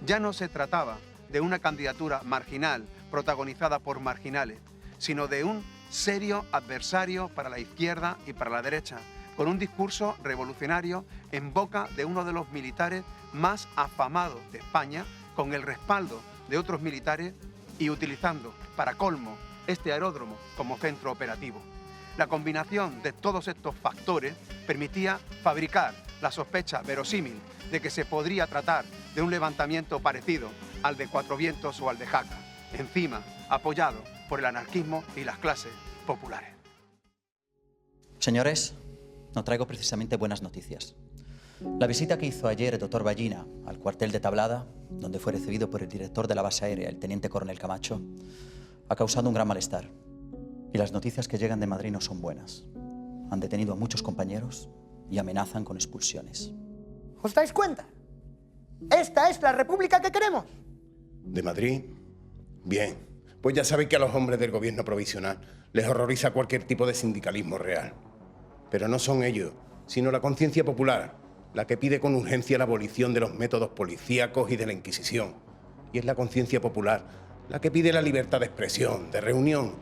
Ya no se trataba de una candidatura marginal protagonizada por marginales, sino de un serio adversario para la izquierda y para la derecha, con un discurso revolucionario en boca de uno de los militares más afamados de España, con el respaldo de otros militares y utilizando, para colmo, este aeródromo como centro operativo. La combinación de todos estos factores permitía fabricar la sospecha verosímil de que se podría tratar de un levantamiento parecido al de Cuatro Vientos o al de Jaca, encima apoyado por el anarquismo y las clases populares. Señores, no traigo precisamente buenas noticias. La visita que hizo ayer el doctor Ballina al cuartel de Tablada, donde fue recibido por el director de la base aérea, el teniente coronel Camacho, ha causado un gran malestar. Y las noticias que llegan de Madrid no son buenas. Han detenido a muchos compañeros y amenazan con expulsiones. ¿Os dais cuenta? ¿Esta es la república que queremos? ¿De Madrid? Bien. Pues ya sabéis que a los hombres del gobierno provisional les horroriza cualquier tipo de sindicalismo real. Pero no son ellos, sino la conciencia popular, la que pide con urgencia la abolición de los métodos policíacos y de la Inquisición. Y es la conciencia popular la que pide la libertad de expresión, de reunión,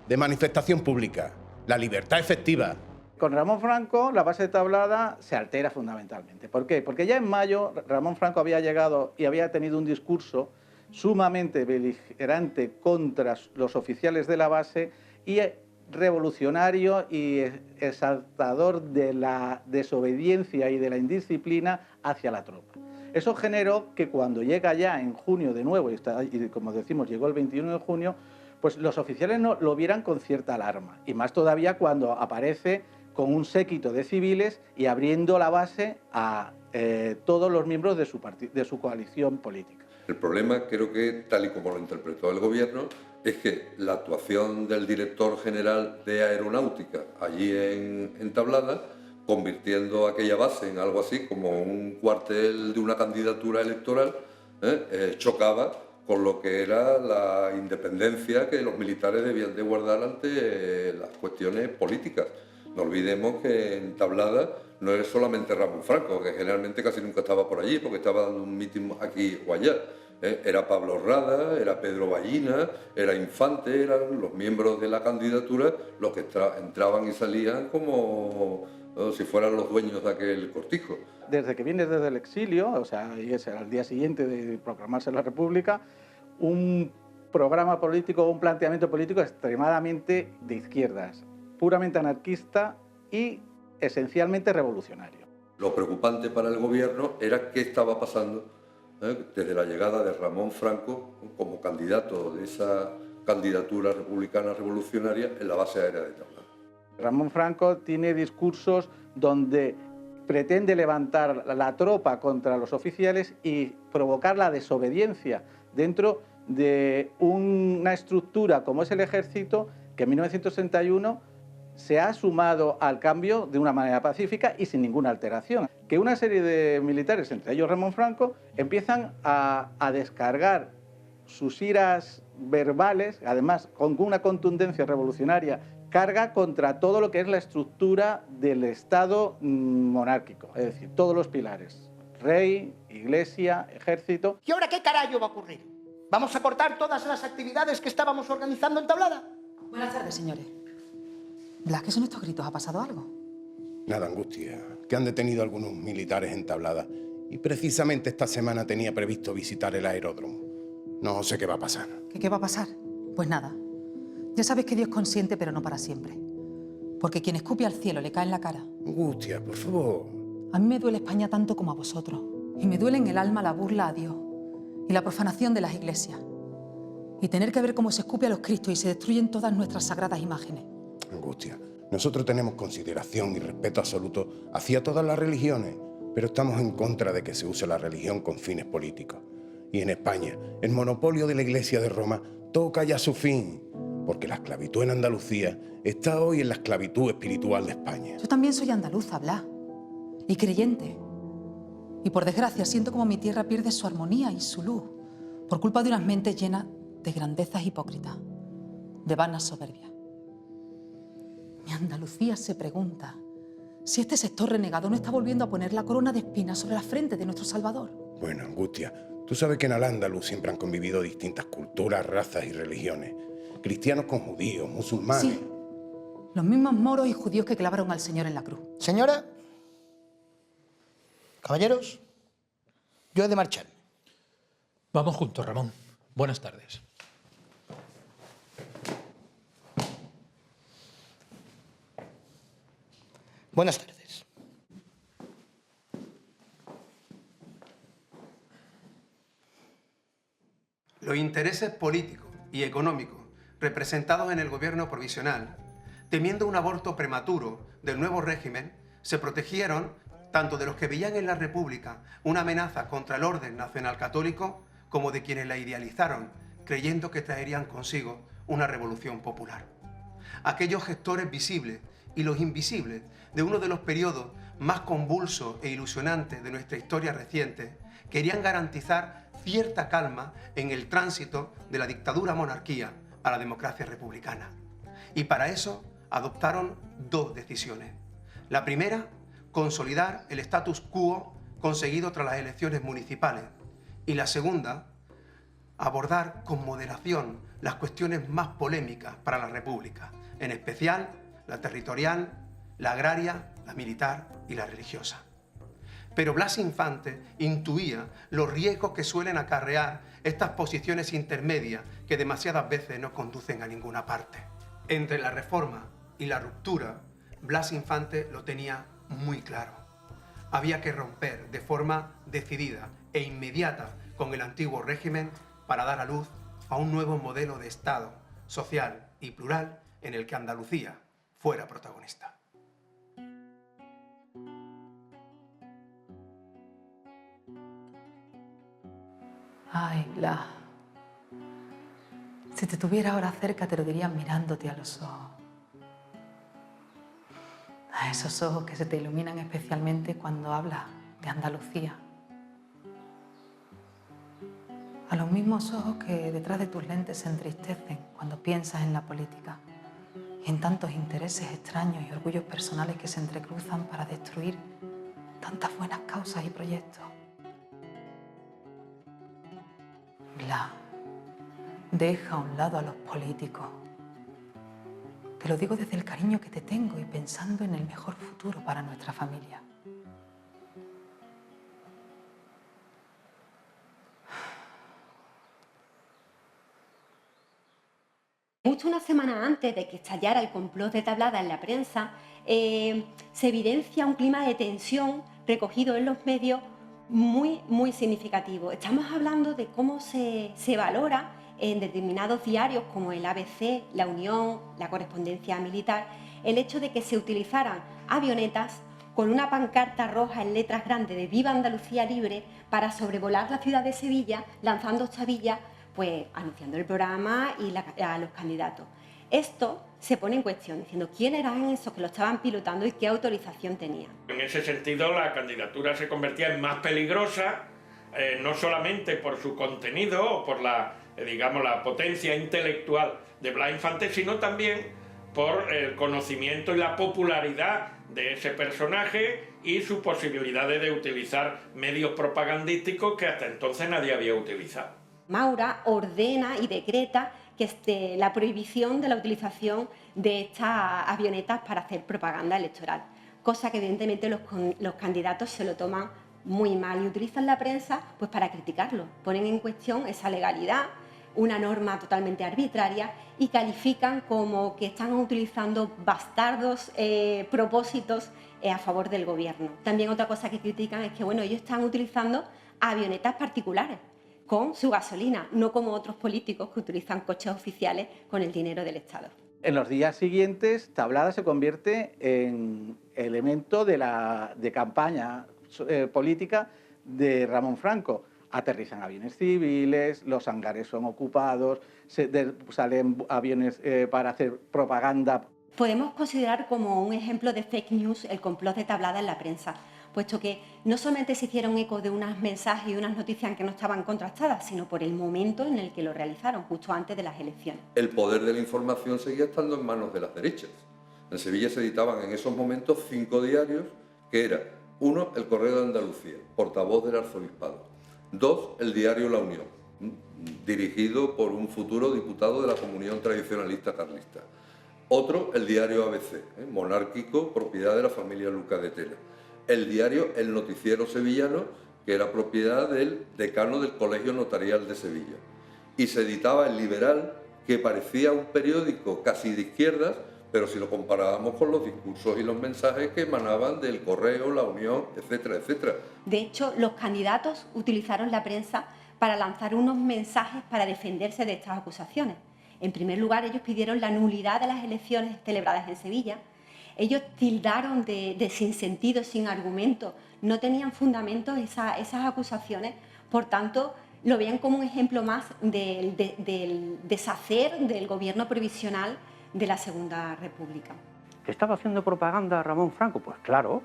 de manifestación pública, la libertad efectiva. Con Ramón Franco la base de Tablada se altera fundamentalmente. ¿Por qué? Porque ya en mayo Ramón Franco había llegado y había tenido un discurso sumamente beligerante contra los oficiales de la base y revolucionario y exaltador de la desobediencia y de la indisciplina hacia la tropa. Eso generó que cuando llega ya en junio de nuevo, y como decimos, llegó el 21 de junio, pues los oficiales no lo vieran con cierta alarma. Y más todavía cuando aparece con un séquito de civiles y abriendo la base a todos los miembros de su coalición política. El problema, creo que, tal y como lo interpretó el gobierno, es que la actuación del director general de Aeronáutica allí en Tablada, convirtiendo aquella base en algo así como un cuartel de una candidatura electoral, chocaba con lo que era la independencia que los militares debían de guardar ante las cuestiones políticas. No olvidemos que en Tablada no es solamente Ramón Franco, que generalmente casi nunca estaba por allí porque estaba dando un mitin aquí o allá. Era Pablo Rada, era Pedro Ballina, era Infante, eran los miembros de la candidatura los que entraban y salían como si fueran los dueños de aquel cortijo. Desde que viene desde el exilio, o sea, y es al día siguiente de proclamarse la República, un programa político, un planteamiento político extremadamente de izquierdas, puramente anarquista y esencialmente revolucionario. Lo preocupante para el gobierno era qué estaba pasando desde la llegada de Ramón Franco como candidato de esa candidatura republicana revolucionaria en la base aérea de Tablada. Ramón Franco tiene discursos donde pretende levantar la tropa contra los oficiales y provocar la desobediencia dentro de una estructura como es el ejército, que en 1961 se ha sumado al cambio de una manera pacífica y sin ninguna alteración. Que una serie de militares, entre ellos Ramón Franco, empiezan a descargar sus iras verbales, además con una contundencia revolucionaria, carga contra todo lo que es la estructura del Estado monárquico, es decir, todos los pilares, rey, iglesia, ejército. ¿Y ahora qué carajo va a ocurrir? ¿Vamos a cortar todas las actividades que estábamos organizando en Tablada? Buenas tardes, señores. Blas, ¿qué son estos gritos? ¿Ha pasado algo? Nada, Angustia, que han detenido algunos militares en Tablada y precisamente esta semana tenía previsto visitar el aeródromo. No sé qué va a pasar. ¿Qué va a pasar? Pues nada. Ya sabes que Dios consiente, pero no para siempre. Porque quien escupe al cielo le cae en la cara. Angustia, por favor. A mí me duele España tanto como a vosotros. Y me duele en el alma la burla a Dios y la profanación de las iglesias. Y tener que ver cómo se escupe a los Cristos y se destruyen todas nuestras sagradas imágenes. Angustia, nosotros tenemos consideración y respeto absoluto hacia todas las religiones, pero estamos en contra de que se use la religión con fines políticos. Y en España, el monopolio de la Iglesia de Roma toca ya su fin, porque la esclavitud en Andalucía está hoy en la esclavitud espiritual de España. Yo también soy andaluza, Blas, y creyente. Y por desgracia siento como mi tierra pierde su armonía y su luz por culpa de unas mentes llenas de grandezas hipócritas, de vanas soberbias. Mi Andalucía se pregunta si este sector renegado no está volviendo a poner la corona de espinas sobre la frente de nuestro Salvador. Bueno, Angustia, tú sabes que en Al-Ándalus siempre han convivido distintas culturas, razas y religiones. Cristianos con judíos, musulmanes. Sí, los mismos moros y judíos que clavaron al Señor en la cruz. Señora, caballeros, yo he de marchar. Vamos juntos, Ramón. Buenas tardes. Buenas tardes. Los intereses políticos y económicos representados en el gobierno provisional, temiendo un aborto prematuro del nuevo régimen, se protegieron tanto de los que veían en la República una amenaza contra el orden nacional católico como de quienes la idealizaron, creyendo que traerían consigo una revolución popular. Aquellos gestores visibles y los invisibles de uno de los periodos más convulsos e ilusionantes de nuestra historia reciente querían garantizar cierta calma en el tránsito de la dictadura-monarquía a la democracia republicana. Y para eso adoptaron dos decisiones. La primera, consolidar el status quo conseguido tras las elecciones municipales. Y la segunda, abordar con moderación las cuestiones más polémicas para la República, en especial la territorial, la agraria, la militar y la religiosa. Pero Blas Infante intuía los riesgos que suelen acarrear estas posiciones intermedias que demasiadas veces no conducen a ninguna parte. Entre la reforma y la ruptura, Blas Infante lo tenía muy claro. Había que romper de forma decidida e inmediata con el antiguo régimen para dar a luz a un nuevo modelo de Estado social y plural en el que Andalucía fuera protagonista. Ay, Blas. Si te tuviera ahora cerca te lo diría mirándote a los ojos. A esos ojos que se te iluminan especialmente cuando hablas de Andalucía. A los mismos ojos que detrás de tus lentes se entristecen cuando piensas en la política y en tantos intereses extraños y orgullos personales que se entrecruzan para destruir tantas buenas causas y proyectos. Blas, deja a un lado a los políticos. Te lo digo desde el cariño que te tengo y pensando en el mejor futuro para nuestra familia. Justo una semana antes de que estallara el complot de Tablada en la prensa, se evidencia un clima de tensión recogido en los medios muy significativo. Estamos hablando de cómo se valora en determinados diarios como el ABC, La Unión, La Correspondencia Militar, el hecho de que se utilizaran avionetas con una pancarta roja en letras grandes de Viva Andalucía Libre para sobrevolar la ciudad de Sevilla, lanzando chavillas, pues anunciando el programa y a los candidatos. Esto se pone en cuestión, diciendo quién eran esos que lo estaban pilotando y qué autorización tenían. En ese sentido, la candidatura se convertía en más peligrosa, no solamente por su contenido o por la potencia intelectual de Blas Infante, sino también por el conocimiento y la popularidad de ese personaje y sus posibilidades de utilizar medios propagandísticos que hasta entonces nadie había utilizado. Maura ordena y decreta que la prohibición de la utilización de estas avionetas para hacer propaganda electoral, cosa que evidentemente los candidatos se lo toman muy mal y utilizan la prensa pues para criticarlo, ponen en cuestión esa legalidad, una norma totalmente arbitraria y califican como que están utilizando bastardos propósitos a favor del gobierno. También otra cosa que critican es que ellos están utilizando avionetas particulares con su gasolina, no como otros políticos que utilizan coches oficiales con el dinero del Estado. En los días siguientes, Tablada se convierte en elemento de campaña política de Ramón Franco. Aterrizan aviones civiles, los hangares son ocupados, salen aviones para hacer propaganda. Podemos considerar como un ejemplo de fake news el complot de Tablada en la prensa, puesto que no solamente se hicieron eco de unos mensajes y unas noticias que no estaban contrastadas, sino por el momento en el que lo realizaron, justo antes de las elecciones. El poder de la información seguía estando en manos de las derechas. En Sevilla se editaban en esos momentos 5 diarios, que era 1, el Correo de Andalucía, portavoz del Arzobispado; 2, el diario La Unión, dirigido por un futuro diputado de la Comunión Tradicionalista Carlista; otro, el diario ABC, monárquico, propiedad de la familia Luca de Tena; el diario El Noticiero Sevillano, que era propiedad del decano del Colegio Notarial de Sevilla; y se editaba El Liberal, que parecía un periódico casi de izquierdas, pero si lo comparábamos con los discursos y los mensajes que emanaban del Correo, La Unión, etcétera, etcétera. De hecho, los candidatos utilizaron la prensa para lanzar unos mensajes para defenderse de estas acusaciones. En primer lugar, ellos pidieron la nulidad de las elecciones celebradas en Sevilla. Ellos tildaron de sinsentido, sin argumento, no tenían fundamento esas acusaciones, por tanto, lo veían como un ejemplo más del deshacer del gobierno provisional de la Segunda República. ¿Que estaba haciendo propaganda Ramón Franco? Pues claro.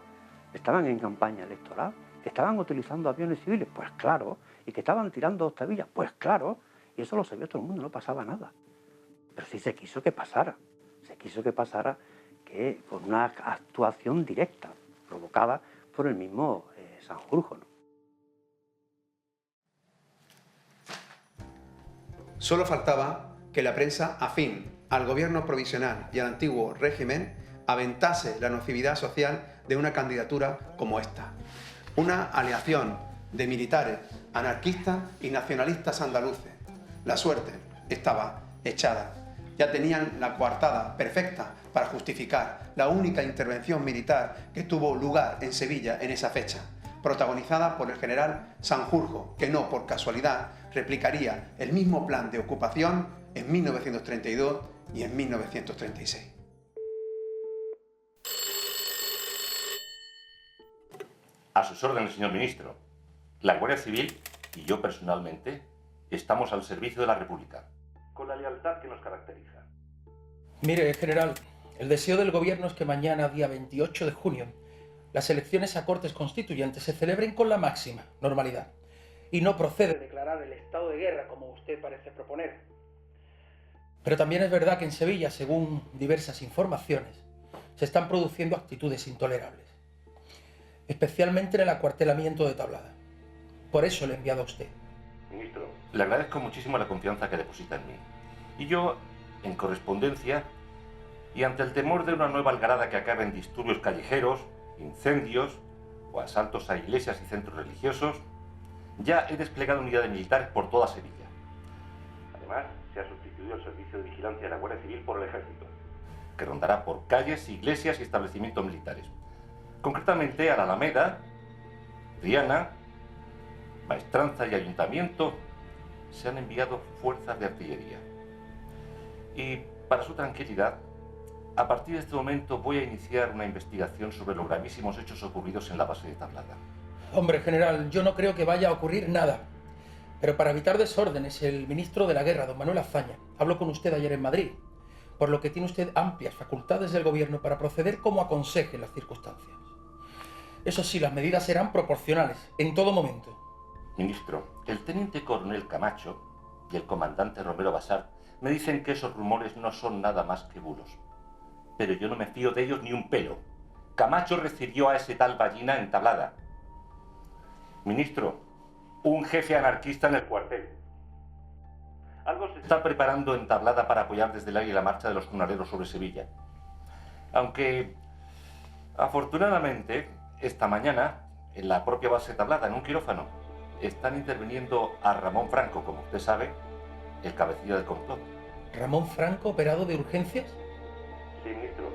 ¿Estaban en campaña electoral? ¿Que estaban utilizando aviones civiles? Pues claro. ¿Y que estaban tirando octavillas? Pues claro. Y eso lo sabía todo el mundo, no pasaba nada. Pero sí se quiso que pasara. Se quiso que pasara con una actuación directa, provocada por el mismo Sanjurjo, ¿no? Solo faltaba que la prensa afín al gobierno provisional y al antiguo régimen aventase la nocividad social de una candidatura como esta. Una aleación de militares, anarquistas y nacionalistas andaluces. La suerte estaba echada. Ya tenían la coartada perfecta para justificar la única intervención militar que tuvo lugar en Sevilla en esa fecha. protagonizada por el general Sanjurjo, que no por casualidad replicaría el mismo plan de ocupación en 1932 y en 1936. A sus órdenes, señor ministro. La Guardia Civil y yo personalmente estamos al servicio de la República, con la lealtad que nos caracteriza. Mire, general, el deseo del gobierno es que mañana, día 28 de junio, las elecciones a Cortes Constituyentes se celebren con la máxima normalidad. Y no procede declarar el estado de guerra como usted parece proponer. Pero también es verdad que en Sevilla, según diversas informaciones, se están produciendo actitudes intolerables, especialmente en el acuartelamiento de Tablada. Por eso le he enviado a usted. Ministro, le agradezco muchísimo la confianza que deposita en mí. Y yo, en correspondencia, y ante el temor de una nueva algarada que acabe en disturbios callejeros, incendios o asaltos a iglesias y centros religiosos, ya he desplegado unidades militares por toda Sevilla. Además, se ha sustituido el servicio de vigilancia de la Guardia Civil por el Ejército, que rondará por calles, iglesias y establecimientos militares. Concretamente a la Alameda, Triana, Maestranza y Ayuntamiento se han enviado fuerzas de artillería. Y para su tranquilidad, a partir de este momento voy a iniciar una investigación sobre los gravísimos hechos ocurridos en la base de Tablada. Hombre, general, yo no creo que vaya a ocurrir nada. Pero para evitar desórdenes, el ministro de la Guerra, don Manuel Azaña, habló con usted ayer en Madrid, por lo que tiene usted amplias facultades del gobierno para proceder como aconseje las circunstancias. Eso sí, las medidas serán proporcionales, en todo momento. Ministro, el teniente coronel Camacho y el comandante Romero Basart me dicen que esos rumores no son nada más que bulos. Pero yo no me fío de ellos ni un pelo. Camacho recibió a ese tal Ballina en Tablada. Ministro, un jefe anarquista en el cuartel. Algo se está preparando en Tablada para apoyar desde el aire la marcha de los jornaleros sobre Sevilla. Aunque, afortunadamente, esta mañana, en la propia base de Tablada, en un quirófano, están interviniendo a Ramón Franco, como usted sabe, el cabecilla del complot. ¿Ramón Franco, operado de urgencias? Sí, ministro.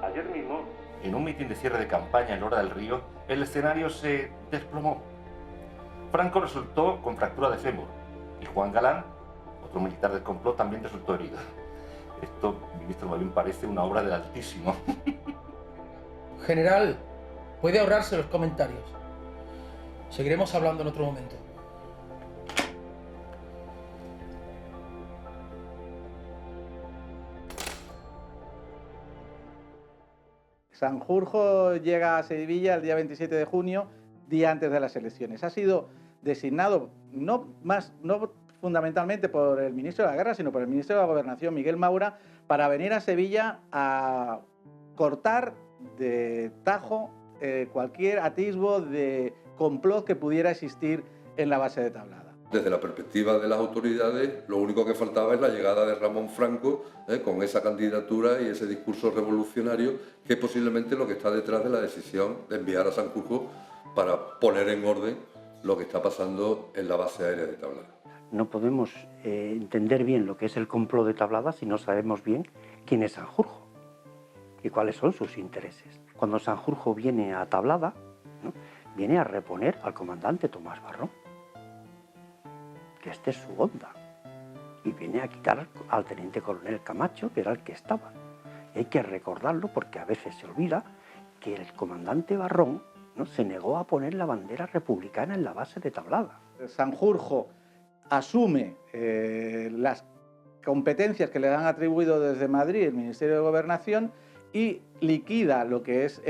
Ayer mismo, en un mitin de cierre de campaña en Lora del Río, el escenario se desplomó. Franco resultó con fractura de fémur y Juan Galán, otro militar del complot, también resultó herido. Esto, ministro, más bien parece una obra del Altísimo. General, puede ahorrarse los comentarios. Seguiremos hablando en otro momento. Sanjurjo llega a Sevilla el día 27 de junio, día antes de las elecciones. Ha sido designado no fundamentalmente por el ministro de la Guerra, sino por el ministro de la Gobernación, Miguel Maura, para venir a Sevilla a cortar de tajo cualquier atisbo de complot que pudiera existir en la base de Tablada. Desde la perspectiva de las autoridades, lo único que faltaba es la llegada de Ramón Franco con esa candidatura y ese discurso revolucionario, que es posiblemente lo que está detrás de la decisión de enviar a Sanjurjo para poner en orden lo que está pasando en la base aérea de Tablada. No podemos entender bien lo que es el complot de Tablada si no sabemos bien quién es Sanjurjo y cuáles son sus intereses. Cuando Sanjurjo viene a Tablada, ¿no?, viene a reponer al comandante Tomás Barrón, que esta es su onda, y viene a quitar al teniente coronel Camacho, que era el que estaba. Y hay que recordarlo porque a veces se olvida que el comandante Barrón, ¿no?, se negó a poner la bandera republicana en la base de Tablada. Sanjurjo asume las competencias que le han atribuido desde Madrid el Ministerio de Gobernación y liquida lo que es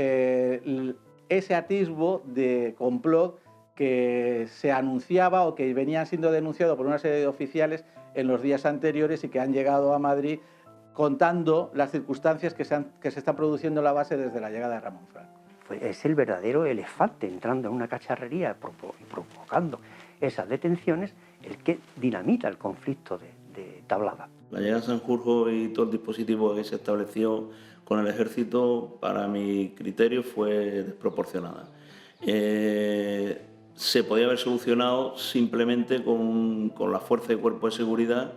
ese atisbo de complot que se anunciaba o que venía siendo denunciado por una serie de oficiales en los días anteriores y que han llegado a Madrid contando las circunstancias que se están produciendo en la base desde la llegada de Ramón Franco. Es el verdadero elefante entrando en una cacharrería y provocando esas detenciones el que dinamita el conflicto de Tablada. La llegada de Sanjurjo y todo el dispositivo que se estableció con el ejército, para mi criterio, fue desproporcionada. Se podía haber solucionado simplemente con la fuerza y cuerpo de seguridad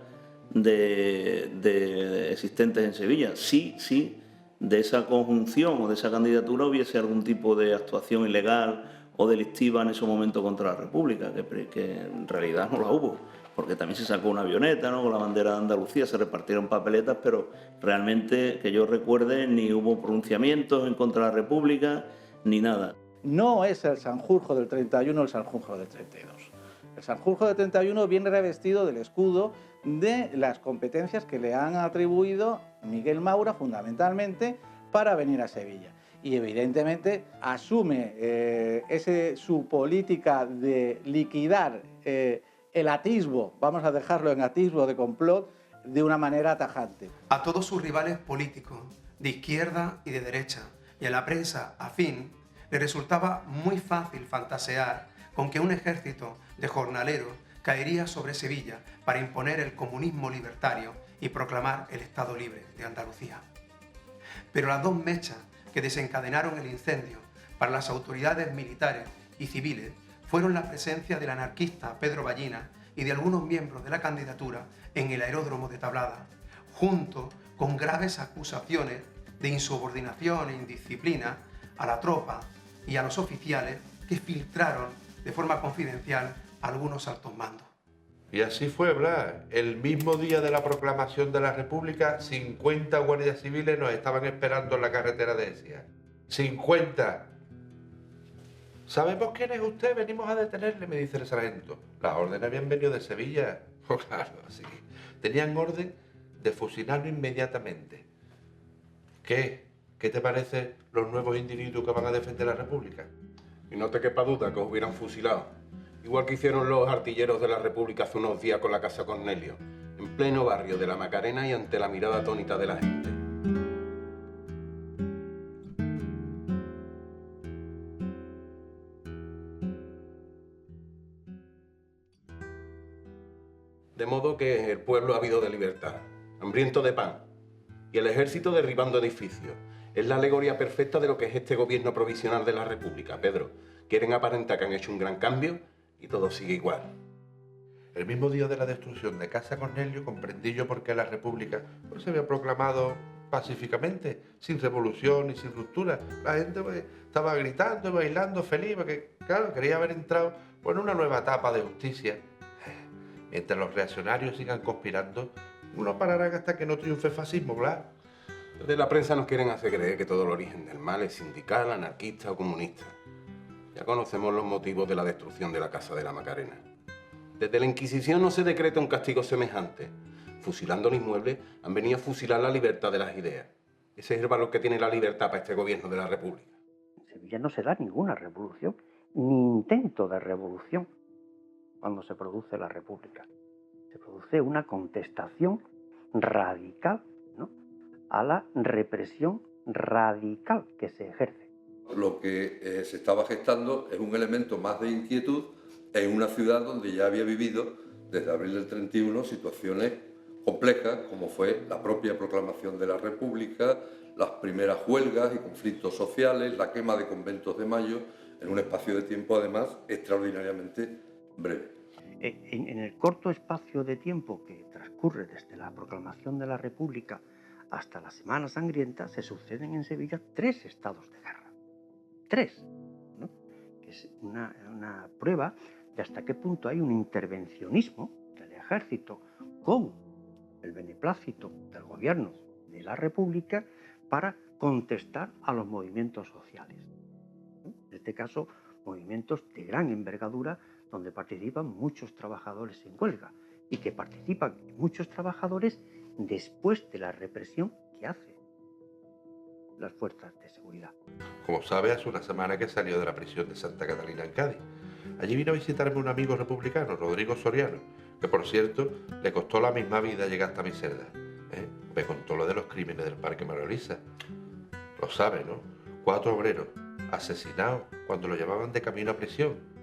existentes en Sevilla. Sí, de esa conjunción o de esa candidatura hubiese algún tipo de actuación ilegal o delictiva en ese momento contra la República, que en realidad no la hubo, porque también se sacó una avioneta, ¿no?, con la bandera de Andalucía, se repartieron papeletas, pero realmente, que yo recuerde, ni hubo pronunciamientos en contra de la República, ni nada. No es el Sanjurjo del 31 el Sanjurjo del 32. El Sanjurjo del 31 viene revestido del escudo de las competencias que le han atribuido Miguel Maura, fundamentalmente, para venir a Sevilla. Y evidentemente asume su política de liquidar el atisbo, vamos a dejarlo en atisbo de complot, de una manera tajante. A todos sus rivales políticos, de izquierda y de derecha, y a la prensa afín, le resultaba muy fácil fantasear con que un ejército de jornaleros caería sobre Sevilla para imponer el comunismo libertario y proclamar el Estado libre de Andalucía. Pero las dos mechas que desencadenaron el incendio para las autoridades militares y civiles fueron la presencia del anarquista Pedro Ballina y de algunos miembros de la candidatura en el aeródromo de Tablada, junto con graves acusaciones de insubordinación e indisciplina a la tropa y a los oficiales que filtraron de forma confidencial a algunos altos mandos. Y así fue, Blas. El mismo día de la proclamación de la República, 50 guardias civiles nos estaban esperando en la carretera de Écija. 50. ¿Sabemos quién es usted? Venimos a detenerle, me dice el sargento. Las órdenes habían venido de Sevilla. Oh, claro, así. Tenían orden de fusilarlo inmediatamente. ¿Qué? ¿Qué te parece los nuevos individuos que van a defender la República? Y no te quepa duda que os hubieran fusilado. Igual que hicieron los artilleros de la República hace unos días con la Casa Cornelio, en pleno barrio de la Macarena y ante la mirada atónita de la gente. De modo que el pueblo ha habido de libertad, hambriento de pan, y el ejército derribando edificios. Es la alegoría perfecta de lo que es este gobierno provisional de la República, Pedro. Quieren aparentar que han hecho un gran cambio y todo sigue igual. El mismo día de la destrucción de Casa Cornelio comprendí yo por qué la República se había proclamado pacíficamente, sin revolución y sin ruptura. La gente estaba gritando y bailando feliz, porque claro, quería haber entrado en una nueva etapa de justicia. Mientras los reaccionarios sigan conspirando, no pararán hasta que no triunfe el fascismo, Blas. Desde la prensa nos quieren hacer creer que todo el origen del mal es sindical, anarquista o comunista. Ya conocemos los motivos de la destrucción de la Casa de la Macarena. Desde la Inquisición no se decreta un castigo semejante. Fusilando los inmuebles han venido a fusilar la libertad de las ideas. Ese es el valor que tiene la libertad para este gobierno de la República. En Sevilla no se da ninguna revolución, ni intento de revolución cuando se produce la República. Se produce una contestación radical, ¿no?, a la represión radical que se ejerce. Lo que se estaba gestando es un elemento más de inquietud en una ciudad donde ya había vivido desde abril del 31 situaciones complejas, como fue la propia proclamación de la República, las primeras huelgas y conflictos sociales, la quema de conventos de Mayo, en un espacio de tiempo además extraordinariamente breve. En el corto espacio de tiempo que transcurre desde la proclamación de la República hasta la Semana Sangrienta, se suceden en Sevilla 3 estados de guerra. 3, ¿no?, que es una prueba de hasta qué punto hay un intervencionismo del ejército con el beneplácito del gobierno de la República para contestar a los movimientos sociales, ¿no? En este caso, movimientos de gran envergadura donde participan muchos trabajadores en huelga y que participan muchos trabajadores después de la represión que hacen las fuerzas de seguridad. Como sabe, hace una semana que salió de la prisión de Santa Catalina en Cádiz. Allí vino a visitarme un amigo republicano, Rodrigo Soriano, que por cierto le costó la misma vida llegar hasta mi celda. Me contó lo de los crímenes del Parque María Luisa. Lo sabe, ¿no? 4 obreros asesinados cuando lo llevaban de camino a prisión.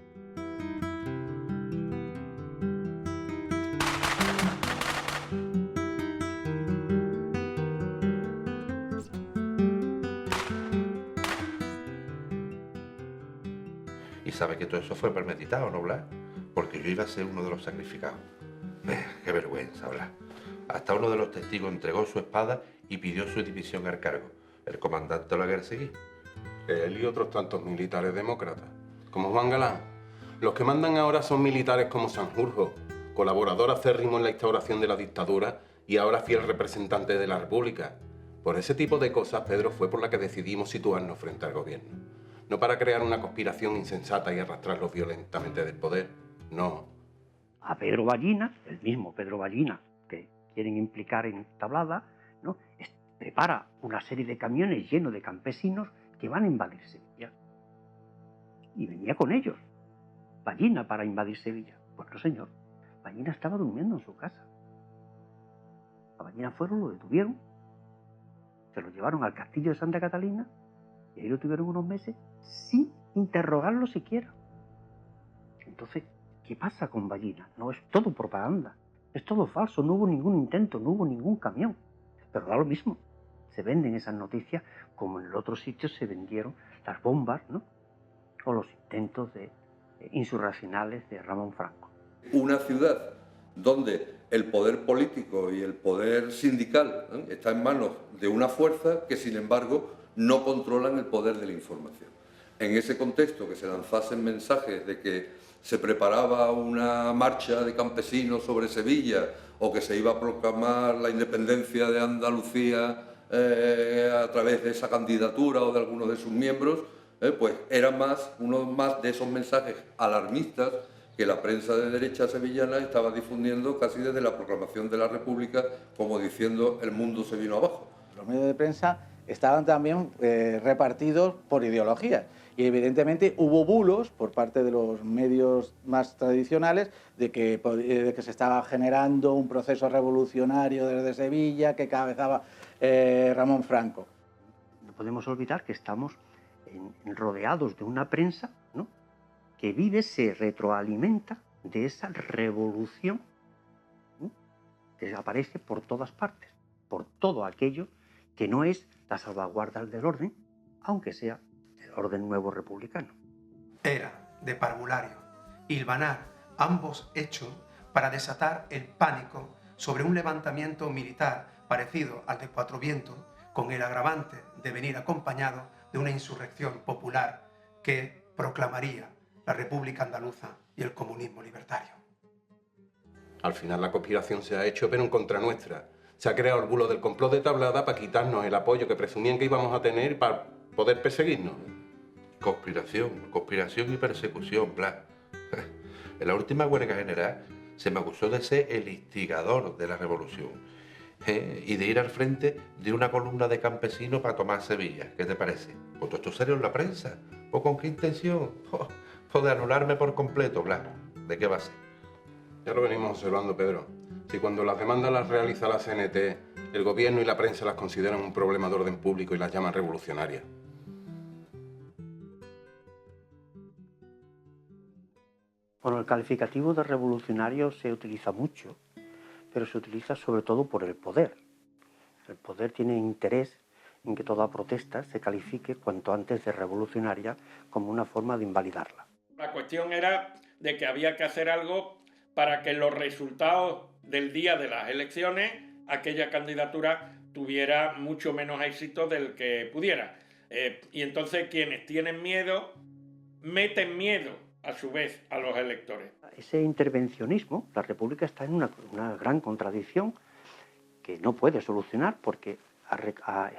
Y sabe que todo eso fue premeditado, ¿no, Blas? Porque yo iba a ser uno de los sacrificados. Qué vergüenza, Blas. Hasta uno de los testigos entregó su espada y pidió su dimisión al cargo. El comandante de la guerra seguí. Él y otros tantos militares demócratas. como Juan Galán. Los que mandan ahora son militares como Sanjurjo, colaborador acérrimo en la instauración de la dictadura y ahora fiel representante de la República. Por ese tipo de cosas, Pedro, fue por la que decidimos situarnos frente al gobierno. No para crear una conspiración insensata y arrastrarlos violentamente del poder, no. A Pedro Ballina, el mismo Pedro Ballina que quieren implicar en Tablada, ¿no?, prepara una serie de camiones llenos de campesinos que van a invadir Sevilla. Y venía con ellos Ballina para invadir Sevilla. Pues no, señor. Ballina estaba durmiendo en su casa. A Ballina fueron, lo detuvieron, se lo llevaron al castillo de Santa Catalina y ahí lo tuvieron unos meses sin interrogarlo siquiera. Entonces, ¿qué pasa con Ballina? No, es todo propaganda, es todo falso, no hubo ningún intento, no hubo ningún camión. Pero da lo mismo, se venden esas noticias como en el otro sitio se vendieron las bombas, ¿no?, o los intentos insurreccionales de Ramón Franco. Una ciudad donde el poder político y el poder sindical está en manos de una fuerza que, sin embargo, no controlan el poder de la información. En ese contexto, que se lanzasen mensajes de que se preparaba una marcha de campesinos sobre Sevilla o que se iba a proclamar la independencia de Andalucía a través de esa candidatura o de algunos de sus miembros, pues era uno más de esos mensajes alarmistas que la prensa de derecha sevillana estaba difundiendo casi desde la proclamación de la República, como diciendo el mundo se vino abajo. Los medios de prensa estaban también repartidos por ideologías y evidentemente hubo bulos por parte de los medios más tradicionales de que se estaba generando un proceso revolucionario desde Sevilla que cabezaba Ramón Franco. No podemos olvidar que estamos rodeados de una prensa, ¿no?, que vive, se retroalimenta de esa revolución, ¿no?, que aparece por todas partes, por todo aquello que no es la salvaguarda del orden, aunque sea el orden nuevo republicano. Era de parvulario hilvanar ambos hechos para desatar el pánico sobre un levantamiento militar parecido al de Cuatro Vientos, con el agravante de venir acompañado de una insurrección popular que proclamaría la República Andaluza y el comunismo libertario. Al final la conspiración se ha hecho, pero en contra nuestra. Se ha creado el bulo del complot de Tablada para quitarnos el apoyo que presumían que íbamos a tener para poder perseguirnos. Conspiración y persecución, Blas. En la última huelga general se me acusó de ser el instigador de la revolución y de ir al frente de una columna de campesinos para tomar Sevilla. ¿Qué te parece? ¿Pues todo esto serio en la prensa? ¿O con qué intención? ¿O de anularme por completo, Blas? ¿De qué va a ser? Ya lo venimos observando, Pedro. Si cuando las demandas las realiza la CNT, el gobierno y la prensa las consideran un problema de orden público y las llaman revolucionarias. Bueno, el calificativo de revolucionario se utiliza mucho, pero se utiliza sobre todo por el poder. El poder tiene interés en que toda protesta se califique cuanto antes de revolucionaria como una forma de invalidarla. La cuestión era de que había que hacer algo para que los resultados del día de las elecciones, aquella candidatura tuviera mucho menos éxito del que pudiera. Y entonces quienes tienen miedo, meten miedo a su vez a los electores. Ese intervencionismo, la República está en una gran contradicción que no puede solucionar porque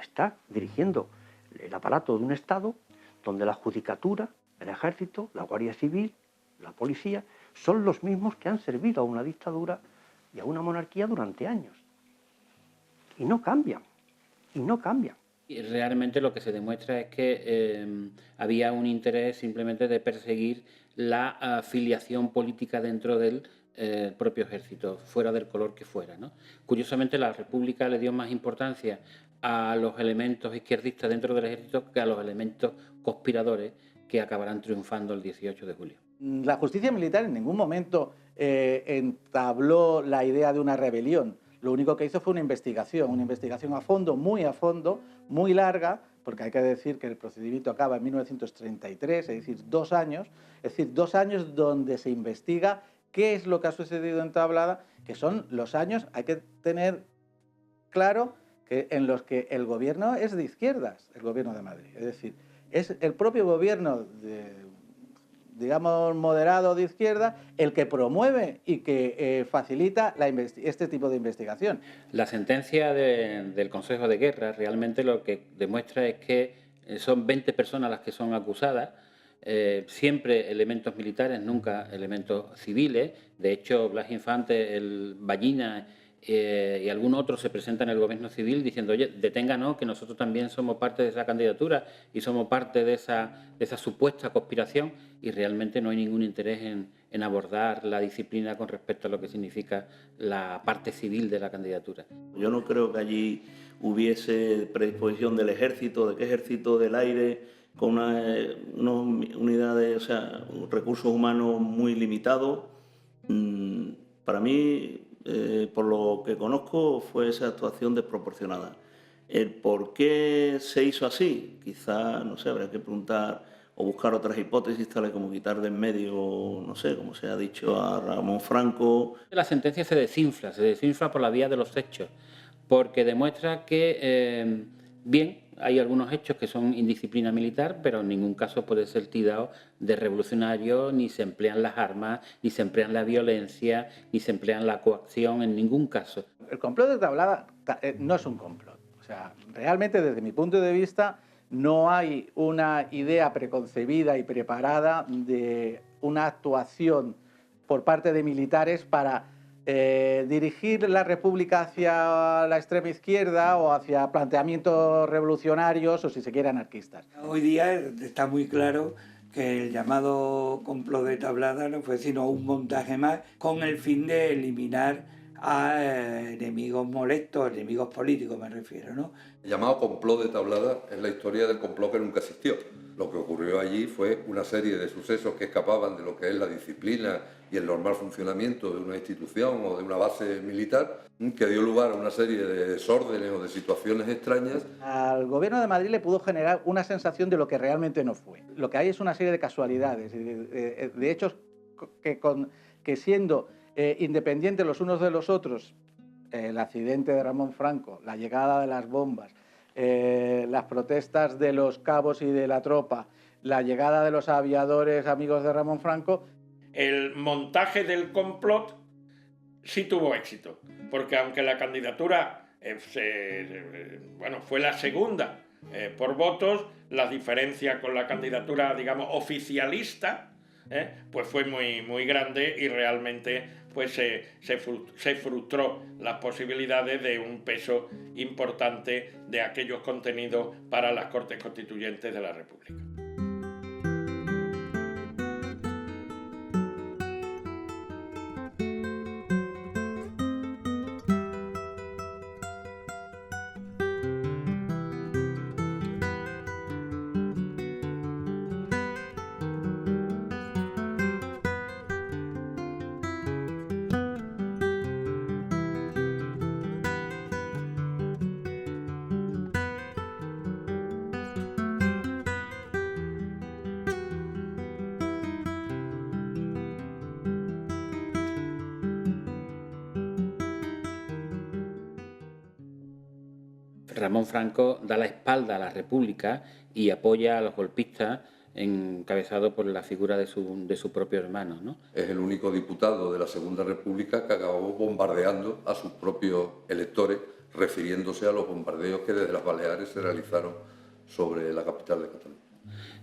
está dirigiendo el aparato de un Estado donde la judicatura, el ejército, la Guardia Civil, la policía, son los mismos que han servido a una dictadura y a una monarquía durante años. Y no cambian, y no cambian. Y realmente lo que se demuestra es que había un interés simplemente de perseguir la afiliación política dentro del propio ejército, fuera del color que fuera, ¿no? Curiosamente, la República le dio más importancia a los elementos izquierdistas dentro del ejército que a los elementos conspiradores que acabarán triunfando el 18 de julio. La justicia militar en ningún momento entabló la idea de una rebelión. Lo único que hizo fue una investigación a fondo, muy larga, porque hay que decir que el procedimiento acaba en 1933, es decir, 2 años, donde se investiga qué es lo que ha sucedido en Tablada, que son los años, hay que tener claro, que en los que el gobierno es de izquierdas, el gobierno de Madrid. Es decir, es el propio gobierno digamos, moderado de izquierda, el que promueve y que facilita este tipo de investigación. La sentencia del Consejo de Guerra realmente lo que demuestra es que son 20 personas las que son acusadas, siempre elementos militares, nunca elementos civiles. De hecho, Blas Infante, el Ballina y algún otro se presentan en el gobierno civil diciendo, oye, deténganos, que nosotros también somos parte de esa candidatura y somos parte de esa supuesta conspiración, y realmente no hay ningún interés en abordar la disciplina con respecto a lo que significa la parte civil de la candidatura. Yo no creo que allí hubiese predisposición del ejército, de qué ejército del aire, con unas unidades, o sea, recursos humanos muy limitados. Para mí, por lo que conozco, fue esa actuación desproporcionada. El por qué se hizo así, quizá, no sé, habría que preguntar o buscar otras hipótesis, tales como quitar de en medio, no sé, como se ha dicho a Ramón Franco. La sentencia se desinfla por la vía de los hechos, porque demuestra que, bien, hay algunos hechos que son indisciplina militar, pero en ningún caso puede ser tildado de revolucionario, ni se emplean las armas, ni se emplean la violencia, ni se emplean la coacción, en ningún caso. El complot de Tablada no es un complot. O sea, realmente, desde mi punto de vista, no hay una idea preconcebida y preparada de una actuación por parte de militares para dirigir la República hacia la extrema izquierda o hacia planteamientos revolucionarios o, si se quiere, anarquistas. Hoy día está muy claro que el llamado complot de Tablada no fue sino un montaje más con el fin de eliminar a enemigos molestos, enemigos políticos me refiero, ¿no? El llamado complot de Tablada es la historia del complot que nunca existió. Lo que ocurrió allí fue una serie de sucesos que escapaban de lo que es la disciplina y el normal funcionamiento de una institución o de una base militar, que dio lugar a una serie de desórdenes o de situaciones extrañas. Al gobierno de Madrid le pudo generar una sensación de lo que realmente no fue. Lo que hay es una serie de casualidades, de hechos que siendo independientes los unos de los otros, el accidente de Ramón Franco, la llegada de las bombas, las protestas de los cabos y de la tropa, la llegada de los aviadores amigos de Ramón Franco. El montaje del complot sí tuvo éxito, porque aunque la candidatura fue la segunda por votos, la diferencia con la candidatura, digamos, oficialista, pues fue muy grande, y realmente pues se frustró las posibilidades de un peso importante de aquellos contenidos para las Cortes Constituyentes de la República. Ramón Franco da la espalda a la República y apoya a los golpistas, encabezado por la figura de su propio hermano, ¿no? Es el único diputado de la Segunda República que acabó bombardeando a sus propios electores, refiriéndose a los bombardeos que desde las Baleares se realizaron sobre la capital de Cataluña.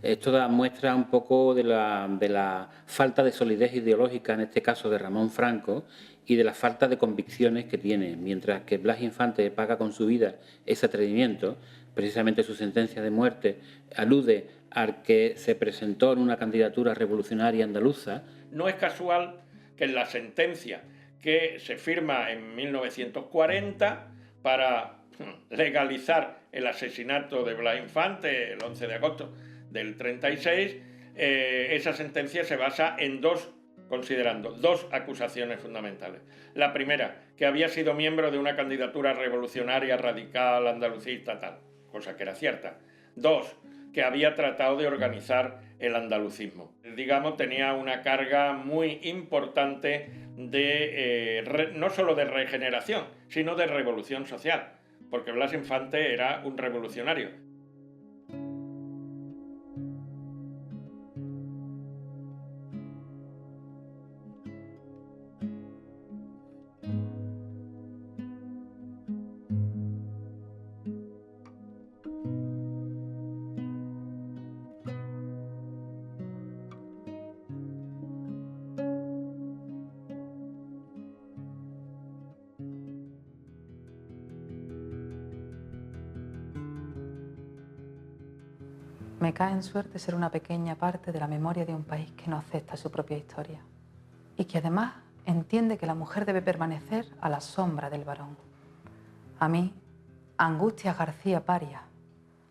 Esto da muestra un poco de la falta de solidez ideológica, en este caso de Ramón Franco, y de la falta de convicciones que tiene. Mientras que Blas Infante paga con su vida ese atrevimiento, precisamente su sentencia de muerte alude al que se presentó en una candidatura revolucionaria andaluza. No es casual que en la sentencia que se firma en 1940 para legalizar el asesinato de Blas Infante el 11 de agosto del 36, esa sentencia se basa en considerando dos acusaciones fundamentales. La primera, que había sido miembro de una candidatura revolucionaria, radical, andalucista, tal, cosa que era cierta. Dos, que había tratado de organizar el andalucismo. Digamos, tenía una carga muy importante no solo de regeneración, sino de revolución social, porque Blas Infante era un revolucionario. Me cae en suerte ser una pequeña parte de la memoria de un país que no acepta su propia historia y que además entiende que la mujer debe permanecer a la sombra del varón. A mí, Angustias García Paria,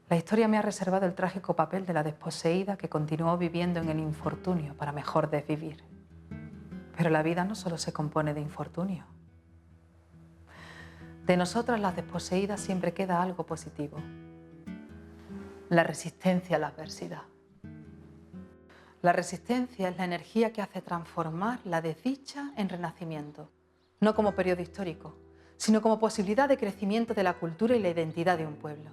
la historia me ha reservado el trágico papel de la desposeída que continuó viviendo en el infortunio para mejor desvivir. Pero la vida no solo se compone de infortunio. De nosotras las desposeídas siempre queda algo positivo: la resistencia a la adversidad. La resistencia es la energía que hace transformar la desdicha en renacimiento, no como periodo histórico, sino como posibilidad de crecimiento de la cultura y la identidad de un pueblo.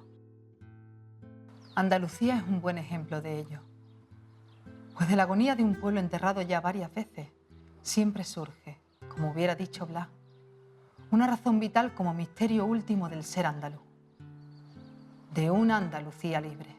Andalucía es un buen ejemplo de ello, pues de la agonía de un pueblo enterrado ya varias veces, siempre surge, como hubiera dicho Blas, una razón vital como misterio último del ser andaluz, de una Andalucía libre.